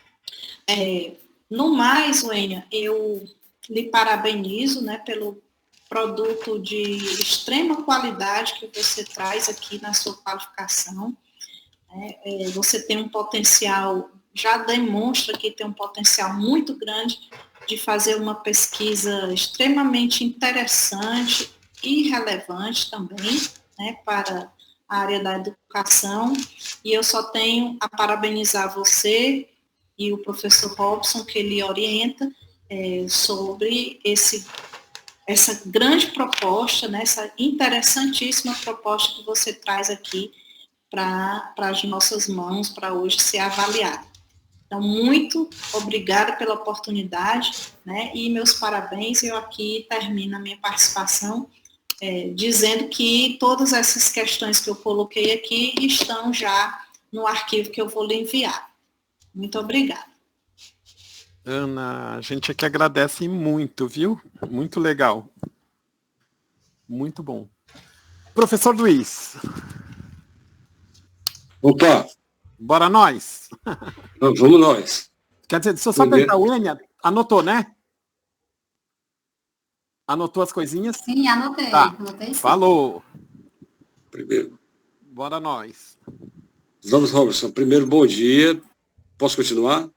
No mais, Wênia, eu lhe parabenizo, né, pelo produto de extrema qualidade que você traz aqui na sua qualificação. Você tem um potencial, já demonstra que tem um potencial muito grande de fazer uma pesquisa extremamente interessante e relevante também, né, para a área da educação, e eu só tenho a parabenizar você e o professor Robson, que ele orienta sobre essa grande proposta, né, essa interessantíssima proposta que você traz aqui para as nossas mãos, para hoje ser avaliada. Então, muito obrigada pela oportunidade, né? E meus parabéns. Eu aqui termino a minha participação dizendo que todas essas questões que eu coloquei aqui estão já no arquivo que eu vou lhe enviar. Muito obrigada. Ana, a gente aqui agradece muito, viu? Muito legal. Muito bom. Professor Luiz. Opa! Bora nós. Vamos nós. Quer dizer, deixa eu só perguntar, Wênia, anotou, né? Anotou as coisinhas? Sim, anotei. Tá. Anotei, sim. Falou. Primeiro. Bora nós. Vamos, Robson. Primeiro, bom dia. Posso continuar?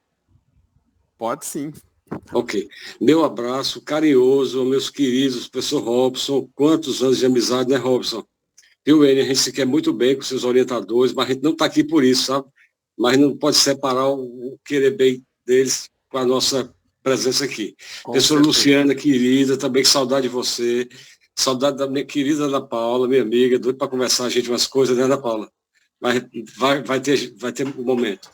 Pode sim. Ok. Meu abraço carinhoso aos meus queridos, professor Robson. Quantos anos de amizade, né, Robson? E o Wênia, a gente se quer muito bem com seus orientadores, mas a gente não está aqui por isso, sabe? Mas não pode separar o querer bem deles com a nossa presença aqui. Professora Luciana, querida, também saudade de você. Saudade da minha querida Ana Paula, minha amiga, doido para conversar a gente umas coisas, né, Ana Paula? Mas vai ter um momento,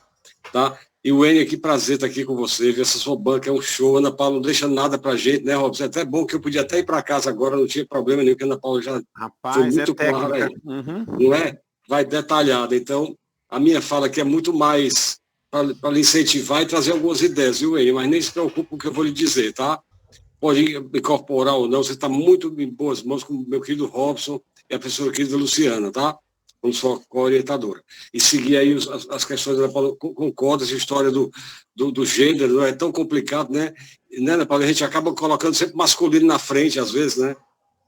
tá? E o Wênia, que prazer estar aqui com você, ver essa sua banca, é um show. Ana Paula não deixa nada pra gente, né, Robson? É até bom que eu podia até ir para casa agora, não tinha problema nenhum, que a Ana Paula já foi muito clara aí. Não é? Vai detalhada. Então, a minha fala aqui é muito mais para lhe incentivar e trazer algumas ideias, viu, Wênia? Mas nem se preocupe com o que eu vou lhe dizer, tá? Pode incorporar ou não, você está muito em boas mãos com o meu querido Robson e a professora querida Luciana, tá? Como sua co-orientadora. E seguir aí as questões da Paula, concorda, essa história do gênero, não é tão complicado, né? Né, Paula? A gente acaba colocando sempre masculino na frente, às vezes, né?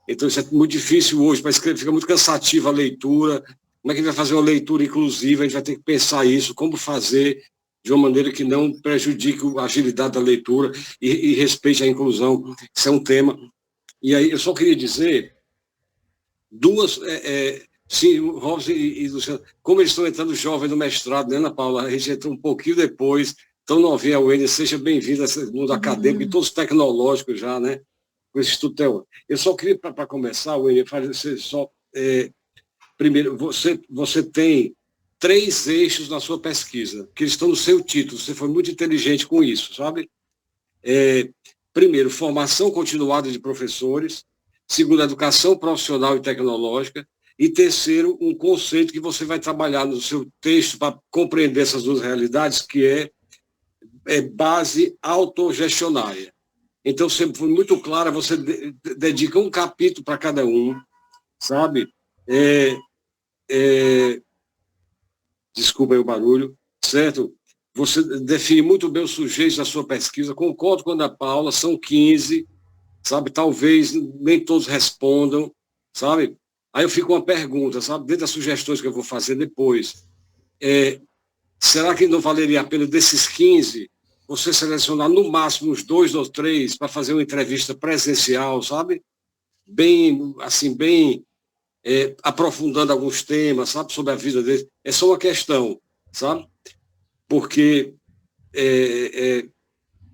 Então isso é muito difícil hoje, para escrever, fica muito cansativa a leitura. Como é que a gente vai fazer uma leitura inclusiva? A gente vai ter que pensar isso, como fazer de uma maneira que não prejudique a agilidade da leitura e respeite a inclusão. Isso é um tema. E aí eu só queria dizer duas... Sim, o Robson e Luciano, como eles estão entrando jovens no mestrado, né, Ana Paula? A gente entrou um pouquinho depois, tão novinha a Wênia, seja bem-vinda a esse mundo acadêmico e todos tecnológicos já, né? Com esse estudo teórico. Eu só queria, para começar, Wênia, fazer só... primeiro, você tem 3 eixos na sua pesquisa, que estão no seu título, você foi muito inteligente com isso, sabe? Primeiro, formação continuada de professores. Segundo, educação profissional e tecnológica. E terceiro, um conceito que você vai trabalhar no seu texto para compreender essas duas realidades, que é base autogestionária. Então, sempre foi muito clara, você dedica um capítulo para cada um, sabe? Desculpa aí o barulho, certo? Você define muito bem os sujeitos da sua pesquisa, concordo com a Ana Paula, são 15, sabe? Talvez nem todos respondam, sabe? Aí eu fico com uma pergunta, sabe? Dentro das sugestões que eu vou fazer depois, será que não valeria a pena desses 15, você selecionar no máximo uns 2 ou 3 para fazer uma entrevista presencial, sabe? Bem, assim, bem aprofundando alguns temas, sabe? Sobre a vida deles. É só uma questão, sabe? Porque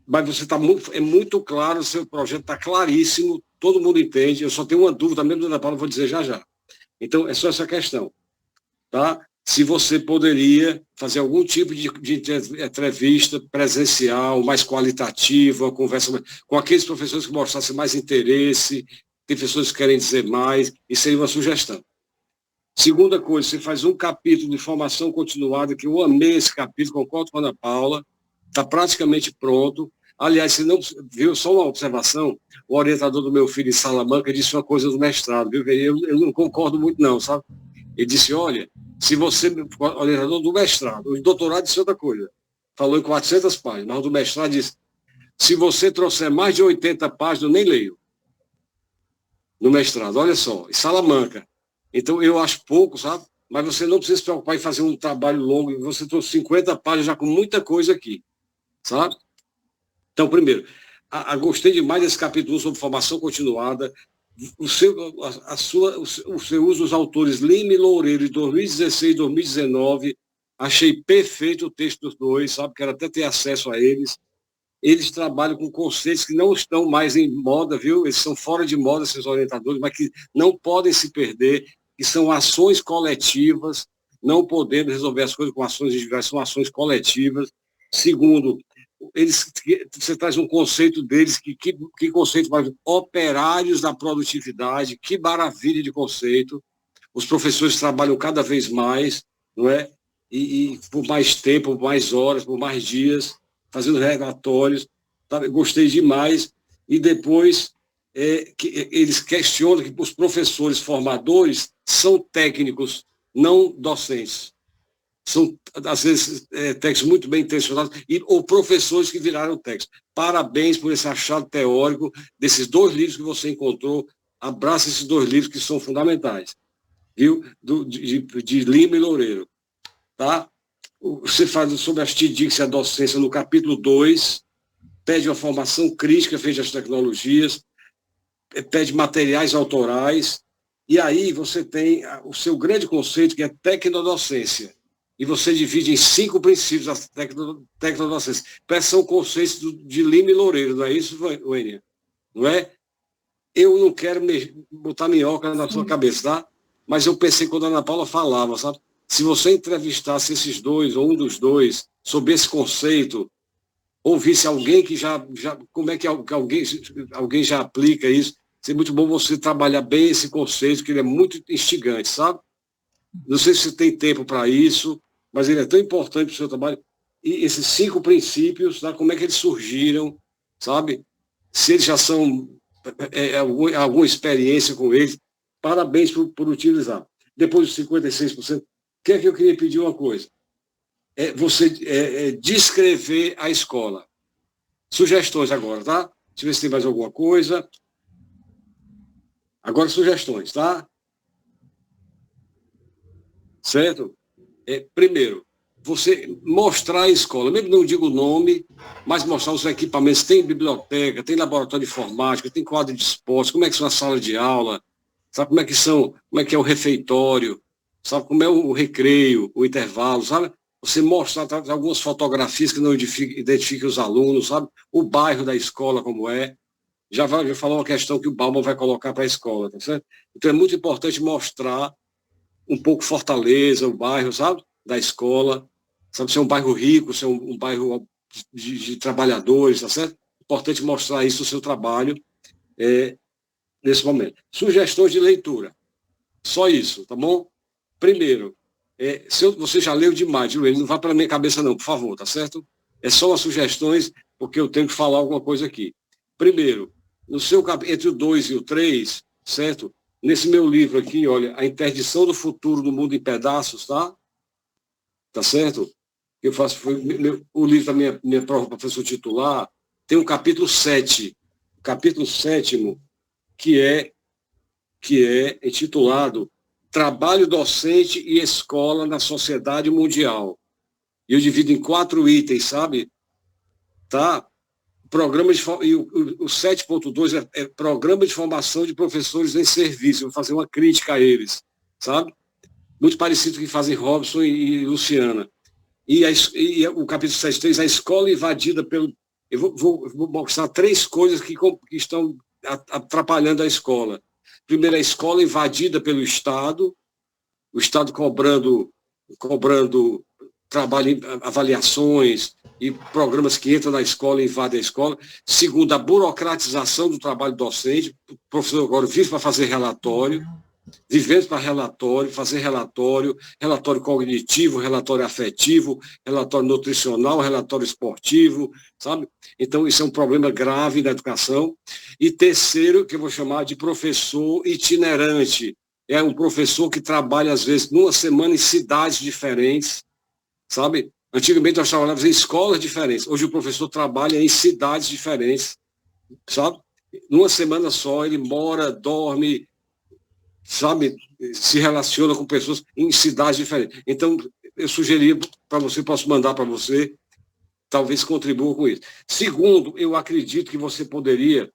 mas você está muito claro, o seu projeto está claríssimo, todo mundo entende, eu só tenho uma dúvida, mesmo da Ana Paula, vou dizer já já. Então, é só essa questão, tá? Se você poderia fazer algum tipo de entrevista presencial, mais qualitativa, uma conversa com aqueles professores que mostrassem mais interesse, tem pessoas que querem dizer mais, isso seria uma sugestão. Segunda coisa, você faz um capítulo de formação continuada, que eu amei esse capítulo, concordo com a Ana Paula, está praticamente pronto. Aliás, se não viu, só uma observação, o orientador do meu filho em Salamanca disse uma coisa do mestrado, viu? Eu não concordo muito não, sabe? Ele disse, olha, se você, orientador do mestrado, o doutorado disse outra coisa, falou em 400 páginas, mas o do mestrado disse, se você trouxer mais de 80 páginas, eu nem leio. No mestrado, olha só, em Salamanca. Então, eu acho pouco, sabe? Mas você não precisa se preocupar em fazer um trabalho longo, você trouxe 50 páginas já com muita coisa aqui, sabe? Então, primeiro, gostei demais desse capítulo sobre formação continuada. Você usa os autores Lima e Loureiro de 2016 e 2019. Achei perfeito o texto dos dois, sabe? Quero até ter acesso a eles. Eles trabalham com conceitos que não estão mais em moda, viu? Eles são fora de moda, esses orientadores, mas que não podem se perder, que são ações coletivas, não podendo resolver as coisas com ações individuais, são ações coletivas. Segundo, você traz um conceito deles, que conceito mais? Operários da produtividade, que maravilha de conceito. Os professores trabalham cada vez mais, não é? E por mais tempo, por mais horas, por mais dias, fazendo relatórios. Tá? Gostei demais. E depois, que eles questionam que os professores formadores são técnicos, não docentes. São, às vezes, técnicos muito bem intencionados, ou professores que viraram técnicos. Parabéns por esse achado teórico desses 2 livros que você encontrou. Abraça esses 2 livros que são fundamentais, viu? De Lima e Loureiro. Tá? Você fala sobre a TIDIX e a docência no capítulo 2, pede uma formação crítica frente às tecnologias, pede materiais autorais, e aí você tem o seu grande conceito, que é tecnodocência. E você divide em 5 princípios a tecnodocência. São conceitos de Lima e Loureiro, não é isso, Wênia? Não é? Eu não quero botar minhoca na sua cabeça, tá? Mas eu pensei quando a Ana Paula falava, sabe? Se você entrevistasse esses 2, ou um dos 2, sobre esse conceito, ouvisse alguém que como é que alguém já aplica isso, seria muito bom você trabalhar bem esse conceito, que ele é muito instigante, sabe? Não sei se você tem tempo para isso, mas ele é tão importante para o seu trabalho. E esses 5 princípios, tá? Como é que eles surgiram, sabe? Se eles já são alguma experiência com eles, parabéns por utilizar. Depois dos 56%, que é que eu queria pedir uma coisa? Você descrever a escola. Sugestões agora, tá? Deixa eu ver se tem mais alguma coisa. Agora sugestões, tá? Certo? Primeiro, você mostrar a escola, mesmo não digo o nome, mas mostrar os equipamentos. Tem biblioteca, tem laboratório de informática, tem quadro de esportes, como é que são as salas de aula, sabe como é que é o refeitório, sabe como é o recreio, o intervalo, sabe? Você mostrar algumas fotografias que não identifiquem os alunos, sabe? O bairro da escola como é. Já falou uma questão que o Bauman vai colocar para a escola, tá certo? Então é muito importante mostrar um pouco Fortaleza, o bairro, sabe? Da escola, sabe? Se é um bairro rico, se é um bairro de trabalhadores, tá certo? Importante mostrar isso no seu trabalho nesse momento. Sugestões de leitura. Só isso, tá bom? Primeiro, você já leu demais, ele não vai para a minha cabeça não, por favor, tá certo? É só umas sugestões, porque eu tenho que falar alguma coisa aqui. Primeiro, no seu entre o 2 e o 3, certo? Nesse meu livro aqui, olha, A Interdição do Futuro do Mundo em Pedaços, tá? Tá certo? Eu faço, o livro da minha prova professor titular, tem um capítulo 7, capítulo 7º, que é intitulado Trabalho Docente e Escola na Sociedade Mundial. E eu divido em 4 itens, sabe? Tá? E o 7.2 é Programa de Formação de Professores em Serviço. Eu vou fazer uma crítica a eles, sabe? Muito parecido com o que fazem Robson e Luciana. E o capítulo 7.3, a escola invadida pelo... Eu vou mostrar 3 coisas que estão atrapalhando a escola. Primeiro, a escola invadida pelo Estado, o Estado cobrando trabalho, avaliações e programas que entram na escola e invadem a escola. Segundo, a burocratização do trabalho docente. O professor agora vive para fazer relatório, vivendo para relatório, fazer relatório cognitivo, relatório afetivo, relatório nutricional, relatório esportivo, sabe? Então, isso é um problema grave na educação. E terceiro, que eu vou chamar de professor itinerante. É um professor que trabalha, às vezes, numa semana em cidades diferentes, sabe? Antigamente nós trabalhávamos em escolas diferentes. Hoje o professor trabalha em cidades diferentes, sabe? Numa semana só, ele mora, dorme, sabe? Se relaciona com pessoas em cidades diferentes. Então, eu sugeria para você, posso mandar para você, talvez contribua com isso. Segundo, eu acredito que você poderia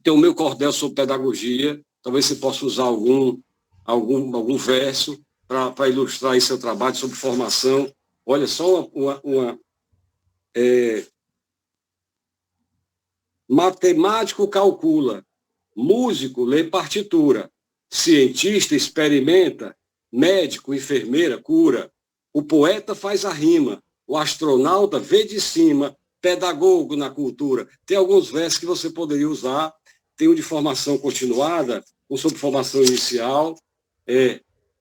ter o meu cordel sobre pedagogia, talvez você possa usar algum verso para ilustrar esse seu trabalho sobre formação. Olha, só matemático calcula, músico lê partitura, cientista experimenta, médico, enfermeira cura, o poeta faz a rima, o astronauta vê de cima, pedagogo na cultura. Tem alguns versos que você poderia usar, tem um de formação continuada, um sobre formação inicial.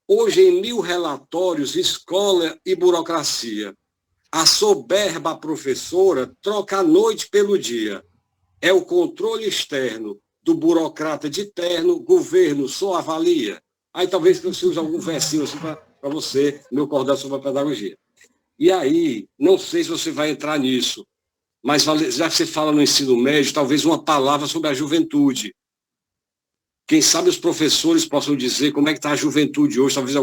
Hoje, em 1000 relatórios, escola e burocracia, a soberba professora troca a noite pelo dia. É o controle externo do burocrata de terno, governo só avalia. Aí talvez você use algum versinho assim para você me acordar sobre a pedagogia. E aí, não sei se você vai entrar nisso, mas já que você fala no ensino médio, talvez uma palavra sobre a juventude. Quem sabe os professores possam dizer como é que está a juventude hoje. Talvez a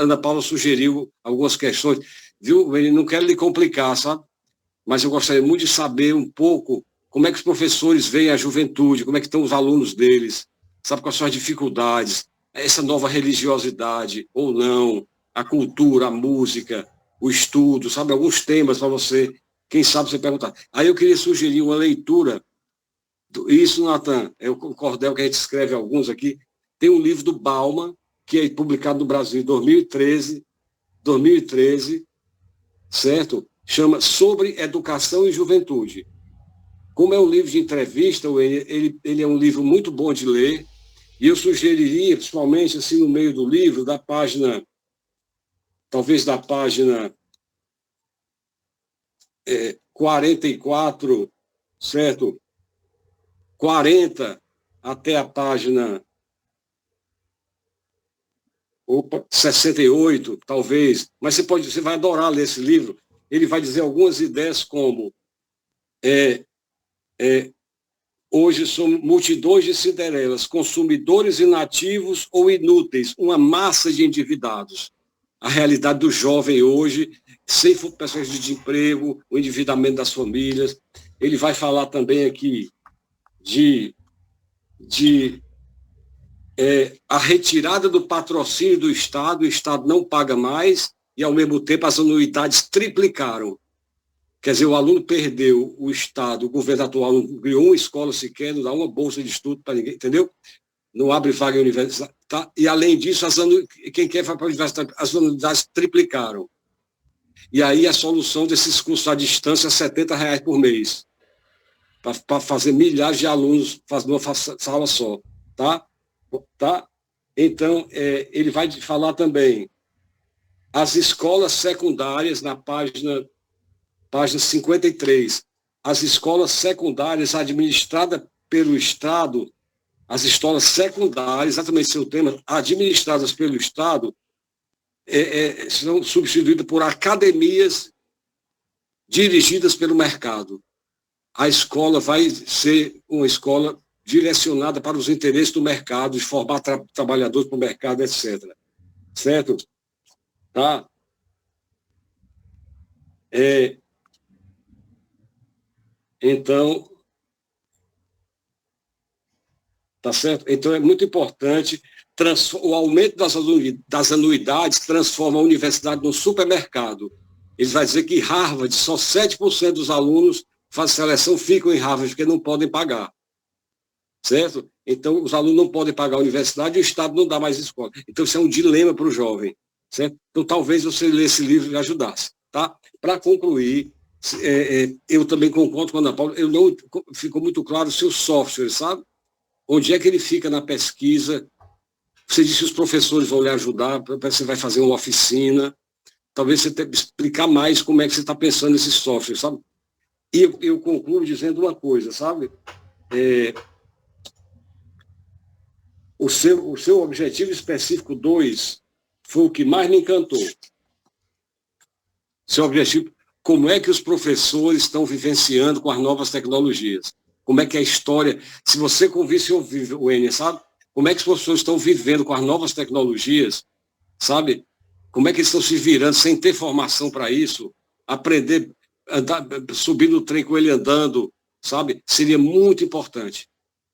Ana Paula sugeriu algumas questões. Viu? Eu não quero lhe complicar, sabe? Mas eu gostaria muito de saber um pouco como é que os professores veem a juventude, como é que estão os alunos deles, sabe, quais são as dificuldades, essa nova religiosidade ou não, a cultura, a música, o estudo, sabe, alguns temas para você, quem sabe você perguntar. Aí eu queria sugerir uma leitura, isso, Natan, é o cordel que a gente escreve alguns aqui, tem um livro do Bauman, que é publicado no Brasil em 2013, certo? Chama Sobre Educação e Juventude. Como é um livro de entrevista, ele é um livro muito bom de ler, e eu sugeriria, principalmente assim no meio do livro, da página, talvez da página 44, certo? 40 até a página 68, talvez, mas você vai adorar ler esse livro. Ele vai dizer algumas ideias como hoje são multidões de cinderelas, consumidores inativos ou inúteis, uma massa de endividados. A realidade do jovem hoje, sem perspectiva de emprego, o endividamento das famílias. Ele vai falar também aqui a retirada do patrocínio do Estado, o Estado não paga mais, e ao mesmo tempo as anuidades triplicaram. Quer dizer, o aluno perdeu o Estado, o governo atual não criou uma escola sequer, não dá uma bolsa de estudo para ninguém, entendeu? Não abre vaga em universidade. Tá? E, além disso, quem quer vai para a universidade, as anuidades triplicaram. E aí a solução desses cursos à distância é R$70 por mês, para fazer milhares de alunos fazendo uma sala só. Tá? Então, ele vai falar também as escolas secundárias, na página 53, as escolas secundárias administradas pelo Estado, as escolas secundárias, exatamente seu tema, administradas pelo Estado, são substituídas por academias dirigidas pelo mercado. A escola vai ser uma escola direcionada para os interesses do mercado, de formar trabalhadores para o mercado, etc. Certo? Tá? Então, tá certo? Então é muito importante, o aumento das anuidades transforma a universidade num supermercado. Ele vai dizer que Harvard, só 7% dos alunos fazem seleção, ficam em Harvard, porque não podem pagar. Certo? Então, os alunos não podem pagar a universidade e o Estado não dá mais escola. Então, isso é um dilema para o jovem. Certo? Então, talvez você ler esse livro e ajudasse. Tá? Para concluir, eu também concordo com a Ana Paula, ficou muito claro o seu software, sabe? Onde é que ele fica na pesquisa? Você disse que os professores vão lhe ajudar, você vai fazer uma oficina, talvez você tenha que explicar mais como é que você está pensando nesse software, sabe? E eu concluo dizendo uma coisa, sabe? O seu objetivo específico 2 foi o que mais me encantou. Seu objetivo, como é que os professores estão vivenciando com as novas tecnologias? Como é que é a história, se você convisse ouvir o Enia, sabe? Como é que os professores estão vivendo com as novas tecnologias, sabe? Como é que eles estão se virando sem ter formação para isso? Aprender, subir no trem com ele andando, sabe? Seria muito importante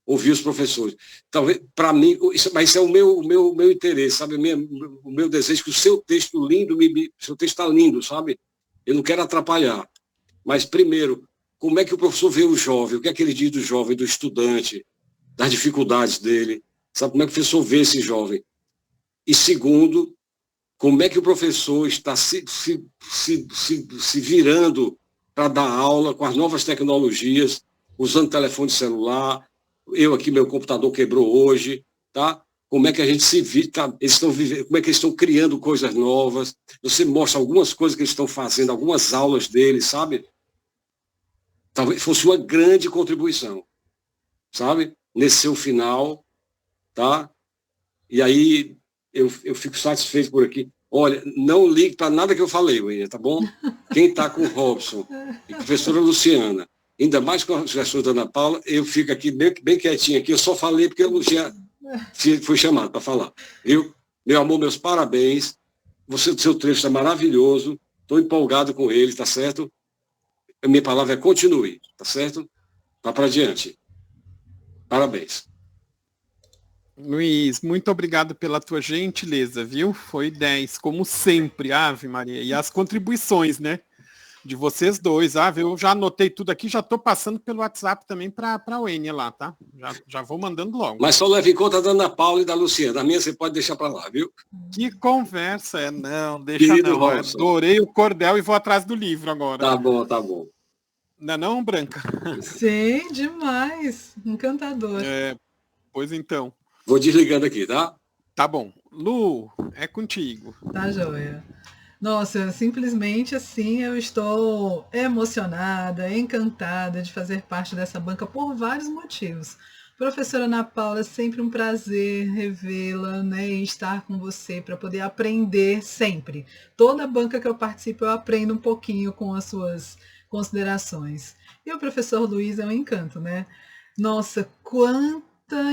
ouvir os professores. Talvez, para mim, mas isso é o meu interesse, sabe? O meu desejo que o seu texto lindo, seu texto está lindo, sabe? Eu não quero atrapalhar. Mas, primeiro, como é que o professor vê o jovem? O que é que ele diz do jovem, do estudante, das dificuldades dele? Sabe como é que o professor vê esse jovem? E segundo, como é que o professor está se virando para dar aula com as novas tecnologias, usando telefone celular. Eu aqui, meu computador quebrou hoje, tá? Como é que a gente se vira, eles estão vivendo, como é que eles estão criando coisas novas. Você mostra algumas coisas que eles estão fazendo, algumas aulas deles, sabe? Talvez fosse uma grande contribuição, sabe? Nesse seu final, tá? E aí eu fico satisfeito por aqui. Olha, não ligue para nada que eu falei, William, tá bom? Quem está com o Robson e a professora Luciana, ainda mais com a professora da Ana Paula, eu fico aqui bem quietinho aqui, eu só falei porque eu não fui chamado para falar. Viu? Meu amor, meus parabéns. Seu trecho está maravilhoso. Estou empolgado com ele, tá certo? A minha palavra é continue, tá certo? Vá para adiante. Parabéns. Luiz, muito obrigado pela tua gentileza, viu? Foi 10, como sempre, Ave Maria. E as contribuições, né? De vocês dois. Eu já anotei tudo aqui, já estou passando pelo WhatsApp também para a Wênia lá, tá? Já vou mandando logo. Mas só leve em conta da Ana Paula e da Luciana. A minha você pode deixar para lá, viu? Que conversa, não, deixa Querido não. Robson. Adorei o cordel e vou atrás do livro agora. Tá bom, tá bom. Não, Branca? Sim, demais. Encantador. Pois então. Vou desligando aqui, tá? Tá bom. Lu, é contigo. Tá joia. Nossa, simplesmente assim eu estou emocionada, encantada de fazer parte dessa banca por vários motivos. Professora Ana Paula, é sempre um prazer revê-la, né, e estar com você para poder aprender sempre. Toda banca que eu participo eu aprendo um pouquinho com as suas considerações. E o professor Luiz é um encanto, né? Nossa, quanta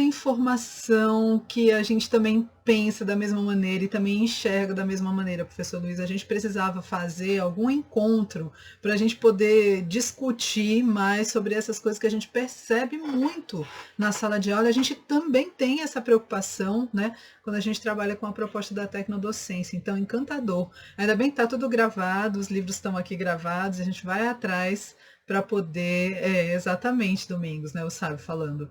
informação que a gente também pensa da mesma maneira e também enxerga da mesma maneira, professor Luiz. A gente precisava fazer algum encontro para a gente poder discutir mais sobre essas coisas que a gente percebe muito na sala de aula. A gente também tem essa preocupação, né, quando a gente trabalha com a proposta da tecnodocência. Então, encantador. Ainda bem que está tudo gravado, os livros estão aqui gravados, a gente vai atrás para poder, exatamente, Domingos, né, o Sábio falando,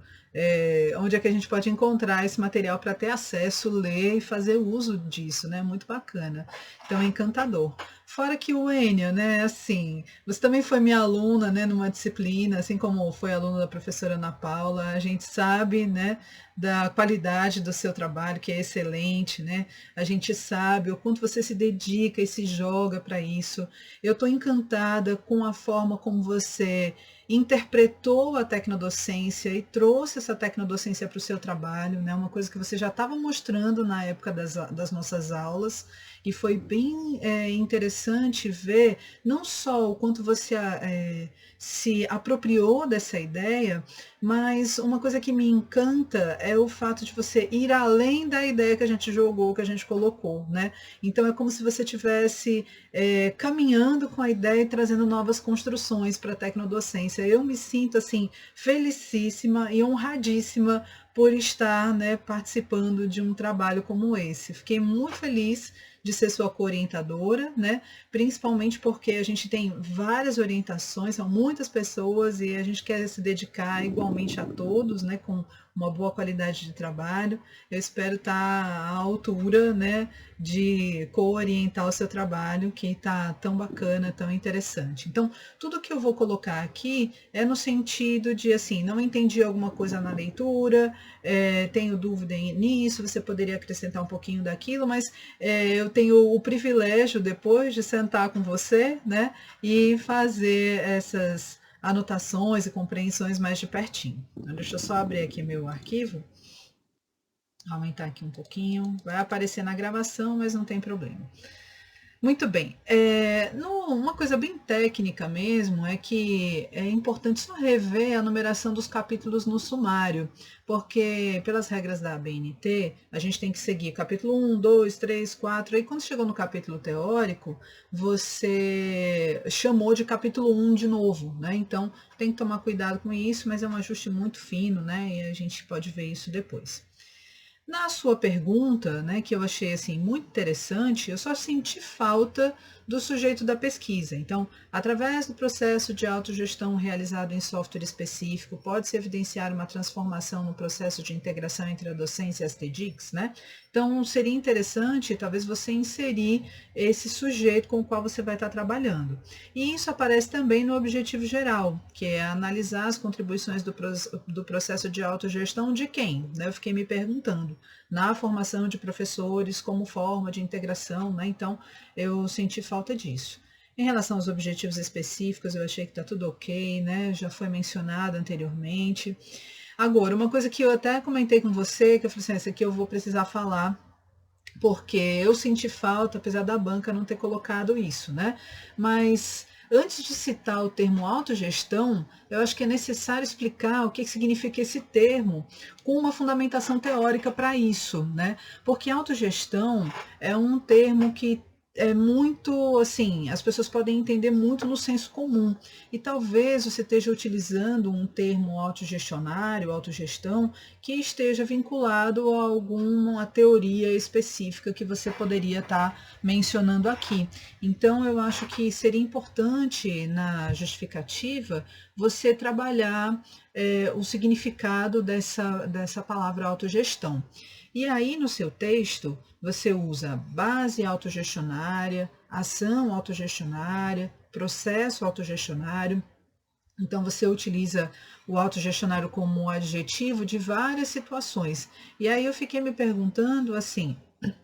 onde é que a gente pode encontrar esse material para ter acesso, ler e fazer uso disso, né, muito bacana. Então, é encantador. Fora que o Enia, né, assim, você também foi minha aluna, né, numa disciplina, assim como foi aluna da professora Ana Paula, a gente sabe, né, da qualidade do seu trabalho, que é excelente, né, a gente sabe o quanto você se dedica e se joga para isso. Eu estou encantada com a forma como você interpretou a tecnodocência e trouxe essa tecnodocência para o seu trabalho, né, uma coisa que você já estava mostrando na época das nossas aulas, e foi bem interessante ver não só o quanto você se apropriou dessa ideia, mas uma coisa que me encanta é o fato de você ir além da ideia que a gente jogou, que a gente colocou, né? Então é como se você estivesse caminhando com a ideia e trazendo novas construções para a tecnodocência. Eu me sinto assim felicíssima e honradíssima por estar, né, participando de um trabalho como esse. Fiquei muito feliz de ser sua co-orientadora, né? Principalmente porque a gente tem várias orientações, são muitas pessoas e a gente quer se dedicar igualmente a todos, né? Com uma boa qualidade de trabalho. Eu espero estar à altura, né, de co-orientar o seu trabalho, que está tão bacana, tão interessante. Então, tudo que eu vou colocar aqui é no sentido de, assim, não entendi alguma coisa na leitura, tenho dúvida nisso, você poderia acrescentar um pouquinho daquilo, mas eu tenho o privilégio, depois de sentar com você, né, e fazer essas anotações e compreensões mais de pertinho. Então, deixa eu só abrir aqui meu arquivo, aumentar aqui um pouquinho, vai aparecer na gravação, mas não tem problema. Muito bem, uma coisa bem técnica mesmo é que é importante só rever a numeração dos capítulos no sumário, porque pelas regras da ABNT, a gente tem que seguir capítulo 1, 2, 3, 4, aí quando chegou no capítulo teórico, você chamou de capítulo 1 de novo, né? Então tem que tomar cuidado com isso, mas é um ajuste muito fino, né? E a gente pode ver isso depois. Na sua pergunta, né, que eu achei assim muito interessante, eu só senti falta do sujeito da pesquisa. Então, através do processo de autogestão realizado em software específico, pode-se evidenciar uma transformação no processo de integração entre a docência e as TEDx, né? Então, seria interessante, talvez, você inserir esse sujeito com o qual você vai estar trabalhando. E isso aparece também no objetivo geral, que é analisar as contribuições do processo de autogestão de quem? Né? Eu fiquei me perguntando. Na formação de professores, como forma de integração, né? Então, eu senti falta disso. Em relação aos objetivos específicos, eu achei que está tudo ok, né? Já foi mencionado anteriormente. Agora, uma coisa que eu até comentei com você, que eu falei assim, essa aqui eu vou precisar falar, porque eu senti falta, apesar da banca não ter colocado isso, né? Mas antes de citar o termo autogestão, eu acho que é necessário explicar o que significa esse termo, com uma fundamentação teórica para isso, né? Porque autogestão é um termo que é muito, assim, as pessoas podem entender muito no senso comum. E talvez você esteja utilizando um termo autogestionário, autogestão, que esteja vinculado a alguma teoria específica que você poderia estar mencionando aqui. Então, eu acho que seria importante, na justificativa, você trabalhar o significado dessa palavra autogestão. E aí, no seu texto, você usa base autogestionária, ação autogestionária, processo autogestionário. Então, você utiliza o autogestionário como um adjetivo de várias situações. E aí eu fiquei me perguntando, assim,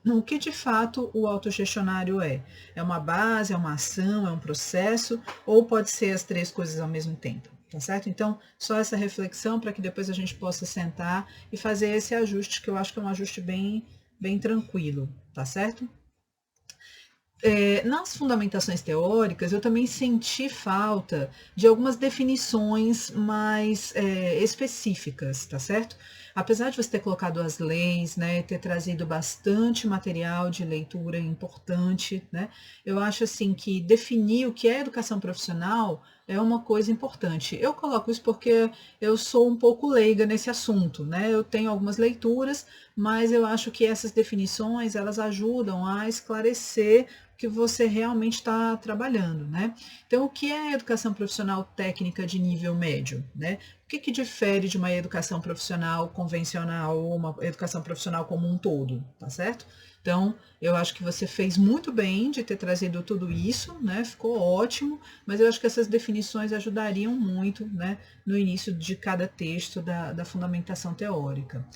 o que de fato o autogestionário é? É uma base, é uma ação, é um processo, ou pode ser as três coisas ao mesmo tempo? Tá certo? Então, só essa reflexão para que depois a gente possa sentar e fazer esse ajuste, que eu acho que é um ajuste bem tranquilo, tá certo? Nas fundamentações teóricas, eu também senti falta de algumas definições mais específicas, tá certo? Apesar de você ter colocado as leis, né, ter trazido bastante material de leitura importante, né, eu acho assim que definir o que é educação profissional é uma coisa importante. Eu coloco isso porque eu sou um pouco leiga nesse assunto, né? Eu tenho algumas leituras, mas eu acho que essas definições, elas ajudam a esclarecer o que você realmente está trabalhando, né? Então, o que é educação profissional técnica de nível médio, né? O que difere de uma educação profissional convencional ou uma educação profissional como um todo, tá certo? Então, eu acho que você fez muito bem de ter trazido tudo isso, né? Ficou ótimo, mas eu acho que essas definições ajudariam muito, né, no início de cada texto da fundamentação teórica.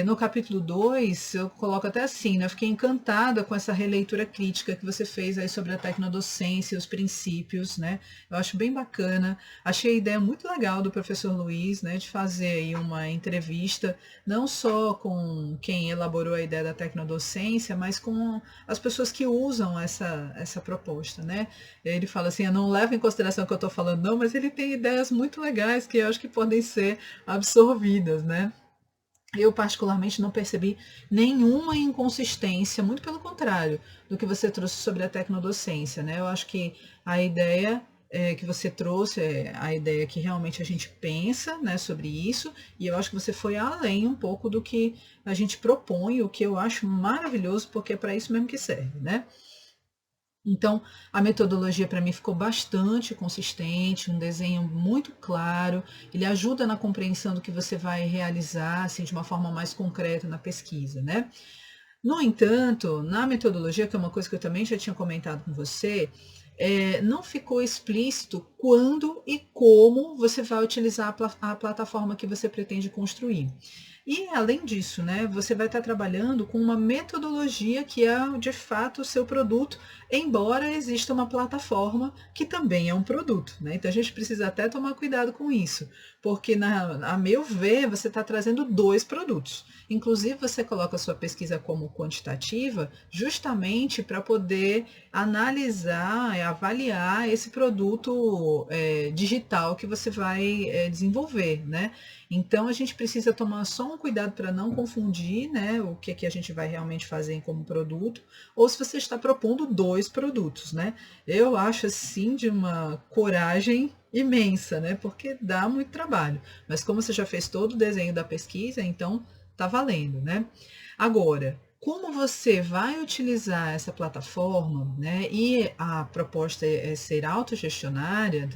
No capítulo 2, eu coloco até assim, né? Eu fiquei encantada com essa releitura crítica que você fez aí sobre a tecnodocência e os princípios, né? Eu acho bem bacana. Achei a ideia muito legal do professor Luiz, né? De fazer aí uma entrevista, não só com quem elaborou a ideia da tecnodocência, mas com as pessoas que usam essa proposta, né? Ele fala assim, eu não levo em consideração o que eu estou falando, não, mas ele tem ideias muito legais que eu acho que podem ser absorvidas, né? Eu, particularmente, não percebi nenhuma inconsistência, muito pelo contrário, do que você trouxe sobre a tecnodocência, né? Eu acho que a ideia que você trouxe é a ideia que realmente a gente pensa, né, sobre isso, e eu acho que você foi além um pouco do que a gente propõe, o que eu acho maravilhoso, porque é para isso mesmo que serve, né? Então, a metodologia para mim ficou bastante consistente, um desenho muito claro, ele ajuda na compreensão do que você vai realizar, assim, de uma forma mais concreta na pesquisa, né? No entanto, na metodologia, que é uma coisa que eu também já tinha comentado com você, não ficou explícito quando e como você vai utilizar a plataforma que você pretende construir. E, além disso, né, você vai estar trabalhando com uma metodologia que é, de fato, o seu produto, embora exista uma plataforma que também é um produto, né? Então, a gente precisa até tomar cuidado com isso, porque, a meu ver, você está trazendo dois produtos. Inclusive, você coloca a sua pesquisa como quantitativa justamente para poder analisar e avaliar esse produto digital que você vai desenvolver, né? Então, a gente precisa tomar só um cuidado para não confundir, né, o que a gente vai realmente fazer como produto, ou se você está propondo dois produtos, né? Eu acho, assim, de uma coragem imensa, né? Porque dá muito trabalho. Mas como você já fez todo o desenho da pesquisa, então tá valendo, né? Agora, como você vai utilizar essa plataforma, né, e a proposta é ser autogestionária,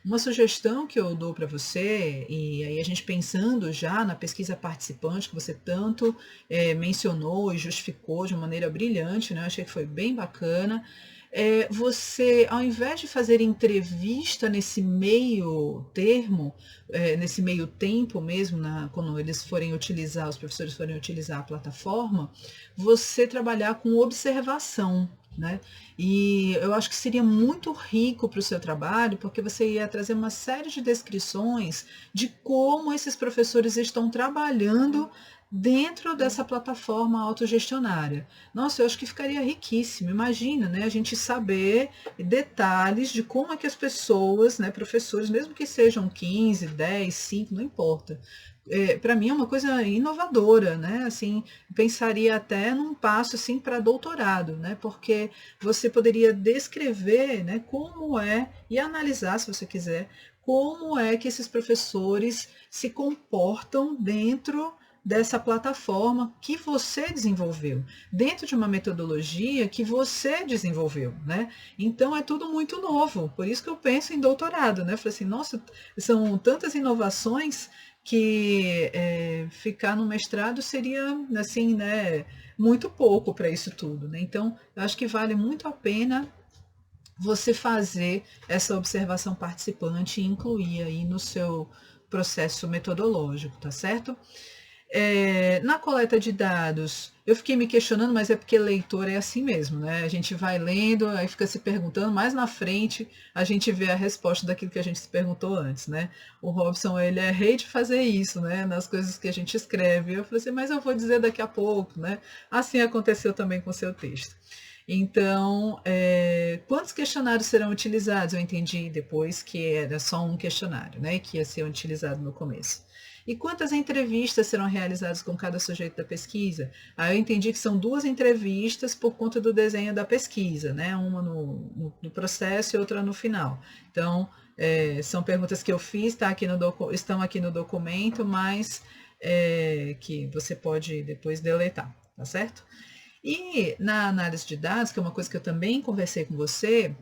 uma sugestão que eu dou para você, e aí a gente pensando já na pesquisa participante, que você tanto mencionou e justificou de uma maneira brilhante, né, eu achei que foi bem bacana, você, ao invés de fazer entrevista nesse meio termo, nesse meio tempo mesmo, quando eles forem utilizar, os professores forem utilizar a plataforma, você trabalhar com observação, né? E eu acho que seria muito rico para o seu trabalho, porque você ia trazer uma série de descrições de como esses professores estão trabalhando dentro dessa plataforma autogestionária. Nossa, eu acho que ficaria riquíssimo. Imagina, né, a gente saber detalhes de como é que as pessoas, né, professores, mesmo que sejam 15, 10, 5, não importa. Para mim é uma coisa inovadora, né? Assim, pensaria até num passo assim para doutorado, né? Porque você poderia descrever, né, como é e analisar, se você quiser, como é que esses professores se comportam dentro dessa plataforma que você desenvolveu, dentro de uma metodologia que você desenvolveu, né? Então é tudo muito novo, por isso que eu penso em doutorado, né? Falei assim, nossa, são tantas inovações que ficar no mestrado seria, assim, né, muito pouco para isso tudo, né? Então, eu acho que vale muito a pena você fazer essa observação participante e incluir aí no seu processo metodológico, tá certo? Na coleta de dados, eu fiquei me questionando, mas é porque leitor é assim mesmo, né? A gente vai lendo, aí fica se perguntando, mais na frente a gente vê a resposta daquilo que a gente se perguntou antes, né? O Robson, ele é rei de fazer isso, né? Nas coisas que a gente escreve. Eu falei assim, mas eu vou dizer daqui a pouco, né? Assim aconteceu também com o seu texto. Então, quantos questionários serão utilizados? Eu entendi depois que era só um questionário, né? Que ia ser utilizado no começo. E quantas entrevistas serão realizadas com cada sujeito da pesquisa? Aí eu entendi que são 2 entrevistas por conta do desenho da pesquisa, né? Uma no processo e outra no final. Então, são perguntas que eu fiz, estão aqui no documento, mas que você pode depois deletar, tá certo? E na análise de dados, que é uma coisa que eu também conversei com você,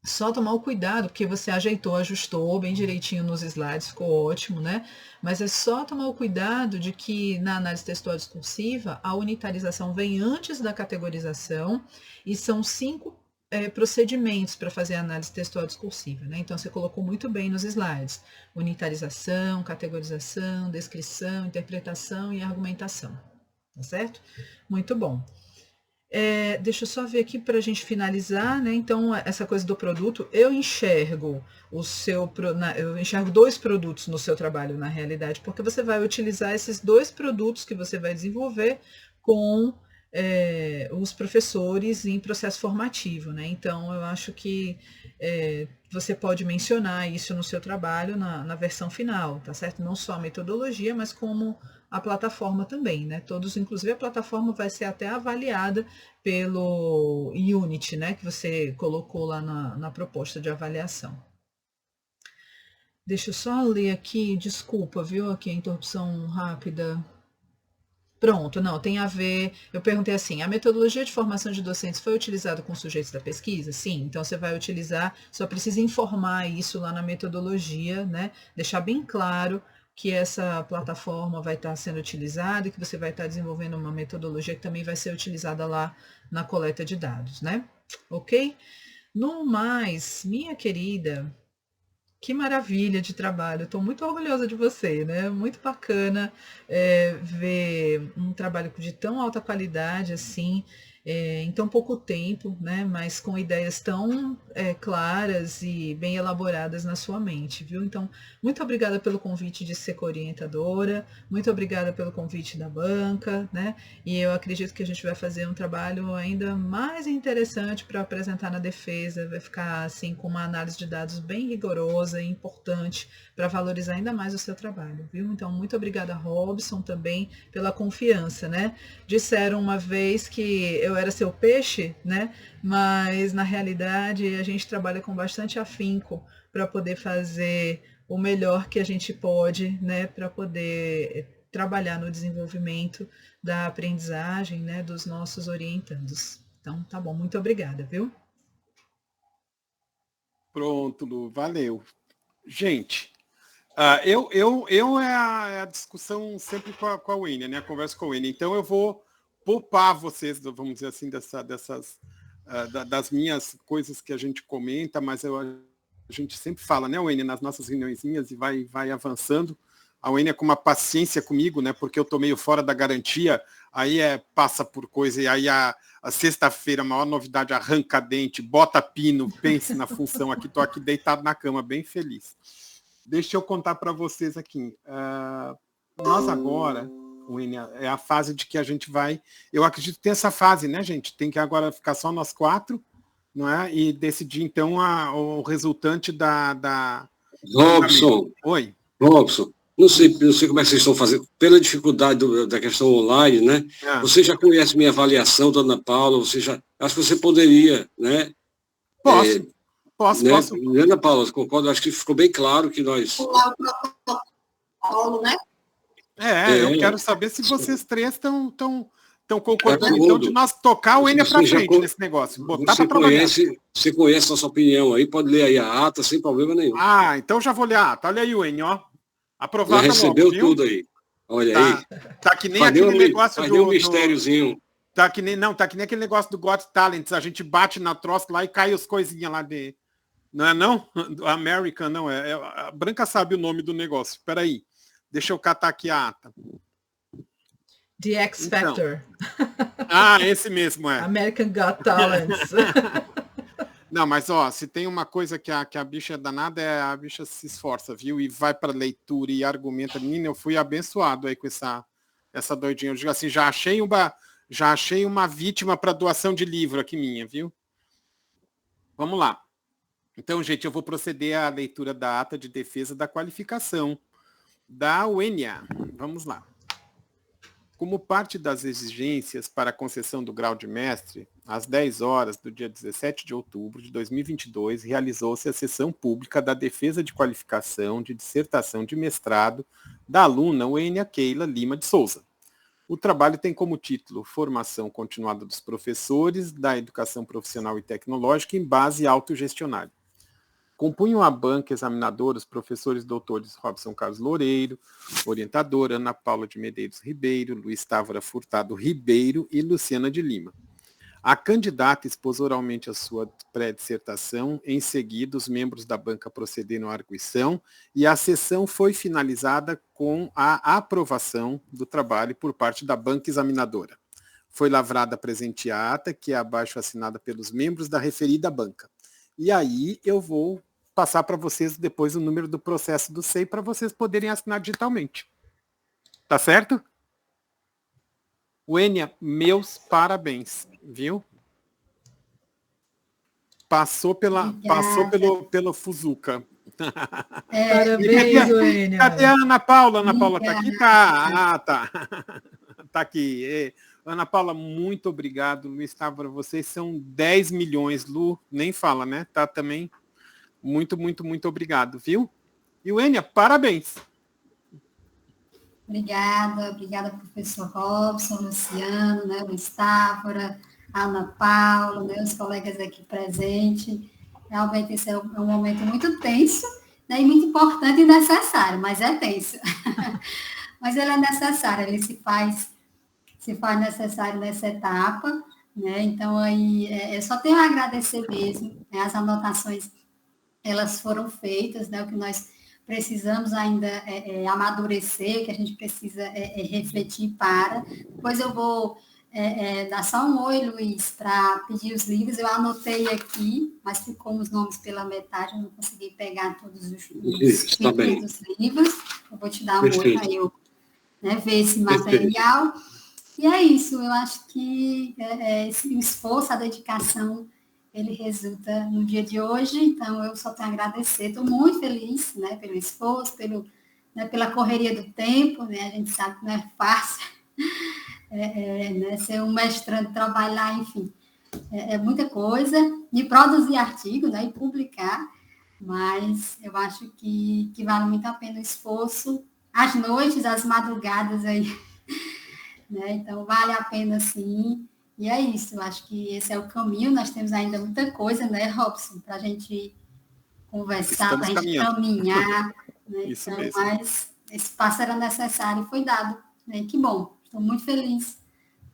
só tomar o cuidado, porque você ajeitou, ajustou bem direitinho nos slides, ficou ótimo, né? Mas é só tomar o cuidado de que na análise textual discursiva, a unitarização vem antes da categorização e são 5 procedimentos para fazer a análise textual discursiva, né? Então, você colocou muito bem nos slides. Unitarização, categorização, descrição, interpretação e argumentação, tá certo? Muito bom. Deixa eu só ver aqui para a gente finalizar, né? Então, essa coisa do produto, eu enxergo eu enxergo 2 produtos no seu trabalho, na realidade, porque você vai utilizar esses 2 produtos que você vai desenvolver com os professores em processo formativo, né? Então, eu acho que você pode mencionar isso no seu trabalho na versão final, tá certo? Não só a metodologia, mas como a plataforma também, né? Inclusive a plataforma vai ser até avaliada pelo Unity, né? Que você colocou lá na proposta de avaliação. Deixa eu só ler aqui, desculpa, viu? Aqui a interrupção rápida. Pronto, não, tem a ver. Eu perguntei assim: a metodologia de formação de docentes foi utilizada com sujeitos da pesquisa? Sim, então você vai utilizar, só precisa informar isso lá na metodologia, né? Deixar bem claro que essa plataforma vai estar sendo utilizada e que você vai estar desenvolvendo uma metodologia que também vai ser utilizada lá na coleta de dados, né? Ok? No mais, minha querida, que maravilha de trabalho, estou muito orgulhosa de você, né? Muito bacana ver um trabalho de tão alta qualidade assim, em tão pouco tempo, né? Mas com ideias tão claras e bem elaboradas na sua mente, viu? Então, muito obrigada pelo convite de ser orientadora, muito obrigada pelo convite da banca, né? E eu acredito que a gente vai fazer um trabalho ainda mais interessante para apresentar na defesa, vai ficar assim com uma análise de dados bem rigorosa e importante para valorizar ainda mais o seu trabalho, viu? Então, muito obrigada, Robson, também pela confiança, né? Disseram uma vez que eu era seu peixe, né? Mas na realidade a gente trabalha com bastante afinco para poder fazer o melhor que a gente pode, né? Para poder trabalhar no desenvolvimento da aprendizagem, né, dos nossos orientandos. Então, tá bom, muito obrigada, viu? Pronto, Lu, valeu. Gente, é a discussão sempre com a Wênia, né? A conversa com a Wênia. Então eu vou poupar vocês, vamos dizer assim, das minhas coisas que a gente comenta, mas a gente sempre fala, né, Wênia, nas nossas reuniõezinhas e vai avançando. A Wênia com uma paciência comigo, né? Porque eu tô meio fora da garantia, aí passa por coisa, e aí a sexta-feira, a maior novidade, arranca dente, bota pino, pense na função aqui, tô aqui deitado na cama, bem feliz. Deixa eu contar para vocês aqui. Nós agora, Wênia, é a fase de que a gente vai... Eu acredito que tem essa fase, né, gente? Tem que agora ficar só nós 4, não é? E decidir, então, o resultante da... Robson. Oi. Robson. Não sei como é que vocês estão fazendo, pela dificuldade da questão online, né? Você já conhece minha avaliação, dona Paula, acho que você poderia, né? Posso. Ana Paula, concordo, acho que ficou bem claro que nós... O protocolo, né? Eu quero saber se vocês três estão concordando, então, de nós tocar o Wênia para frente nesse negócio, botar para trabalhar. Você conhece a nossa opinião aí, pode ler aí a ata, sem problema nenhum. Então já vou ler a ata. Olha aí, Wênia, ó. Aprovada já recebeu logo, tudo aí. Olha aí. Tá que nem aquele negócio do... um mistériozinho. Tá que nem aquele negócio do Got Talents, a gente bate na troça lá e cai as coisinhas lá de... Não é não? American, não. A Branca sabe o nome do negócio. Espera aí. Deixa eu catar aqui a ata. The X Factor. Então. Esse mesmo é. American Got Talents. Não, mas ó, se tem uma coisa que a bicha é danada, a bicha se esforça, viu? E vai para leitura e argumenta. Menina, eu fui abençoado aí com essa doidinha. Eu digo assim, já achei uma vítima para doação de livro aqui minha, viu? Vamos lá. Então, gente, eu vou proceder à leitura da ata de defesa da qualificação da Wênia. Vamos lá. Como parte das exigências para a concessão do grau de mestre, às 10 horas do dia 17 de outubro de 2022, realizou-se a sessão pública da defesa de qualificação de dissertação de mestrado da aluna Wênia Keila Lima de Souza. O trabalho tem como título Formação Continuada dos Professores da Educação Profissional e Tecnológica em Base Autogestionária. Compunham a banca examinadora os professores doutores Robson Carlos Loureiro, orientadora Ana Paula de Medeiros Ribeiro, Luiz Távora Furtado Ribeiro e Luciana de Lima. A candidata expôs oralmente a sua pré-dissertação, em seguida os membros da banca procederam à arguição e a sessão foi finalizada com a aprovação do trabalho por parte da banca examinadora. Foi lavrada a presente ata, que é abaixo assinada pelos membros da referida banca. E aí eu vou passar para vocês depois o número do processo do SEI para vocês poderem assinar digitalmente. Tá certo? Wênia, meus parabéns, viu? Passou pelo Fuzuka. Parabéns, Wênia. Cadê a Ana Paula? Ana Paula tá aqui? Tá. Tá aqui. Ana Paula, muito obrigado. Luiz Távora, vocês são 10 milhões. Lu, nem fala, né? Tá também. Muito, muito, muito obrigado, viu? E Wênia, parabéns. Obrigada, professor Robson, Luciano, né, Luiz Távora, Ana Paula, meus colegas aqui presentes. Realmente esse é um momento muito tenso, né, e muito importante e necessário, mas é tenso. Mas ele é necessário, ele se faz necessário nessa etapa, né? Então aí eu só tenho a agradecer mesmo, né? As anotações elas foram feitas, né? O que nós precisamos ainda amadurecer, que a gente precisa refletir para. Depois eu vou dar só um oi, Luiz, para pedir os livros. Eu anotei aqui, mas ficou os nomes pela metade, eu não consegui pegar todos os títulos dos livros. Eu vou te dar um oi para eu ver esse material. E é isso, eu acho que esse esforço, a dedicação, ele resulta no dia de hoje, então eu só tenho a agradecer, estou muito feliz, né, pelo esforço, pela correria do tempo, né, a gente sabe que não é fácil, né, ser um mestrando, trabalhar, enfim, é muita coisa, e produzir artigo, né, e publicar, mas eu acho que vale muito a pena o esforço, as noites, as madrugadas aí, né? Então, vale a pena, sim. E é isso, eu acho que esse é o caminho. Nós temos ainda muita coisa, né, Robson, para a gente conversar, para a gente caminhar, né? Isso então, mesmo. mas esse passo era necessário e foi dado, né? Que bom, estou muito feliz,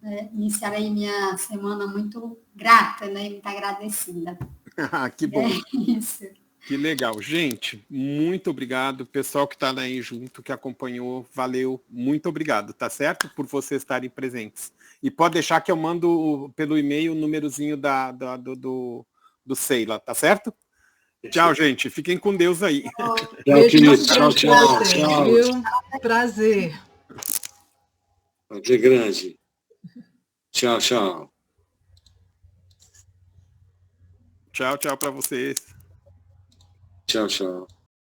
né? Iniciar aí minha semana muito grata, né? Muito agradecida. Que bom. É isso. Que legal. Gente, muito obrigado. Pessoal que está aí junto, que acompanhou, valeu. Muito obrigado, tá certo? Por vocês estarem presentes. E pode deixar que eu mando pelo e-mail o númerozinho do Seila, tá certo? Tchau, gente. Fiquem com Deus aí. Beijo muito Tchau, grande pra vocês, tchau. viu? Prazer. Prazer grande. Tchau, tchau. Tchau, tchau para vocês. Tchau, tchau.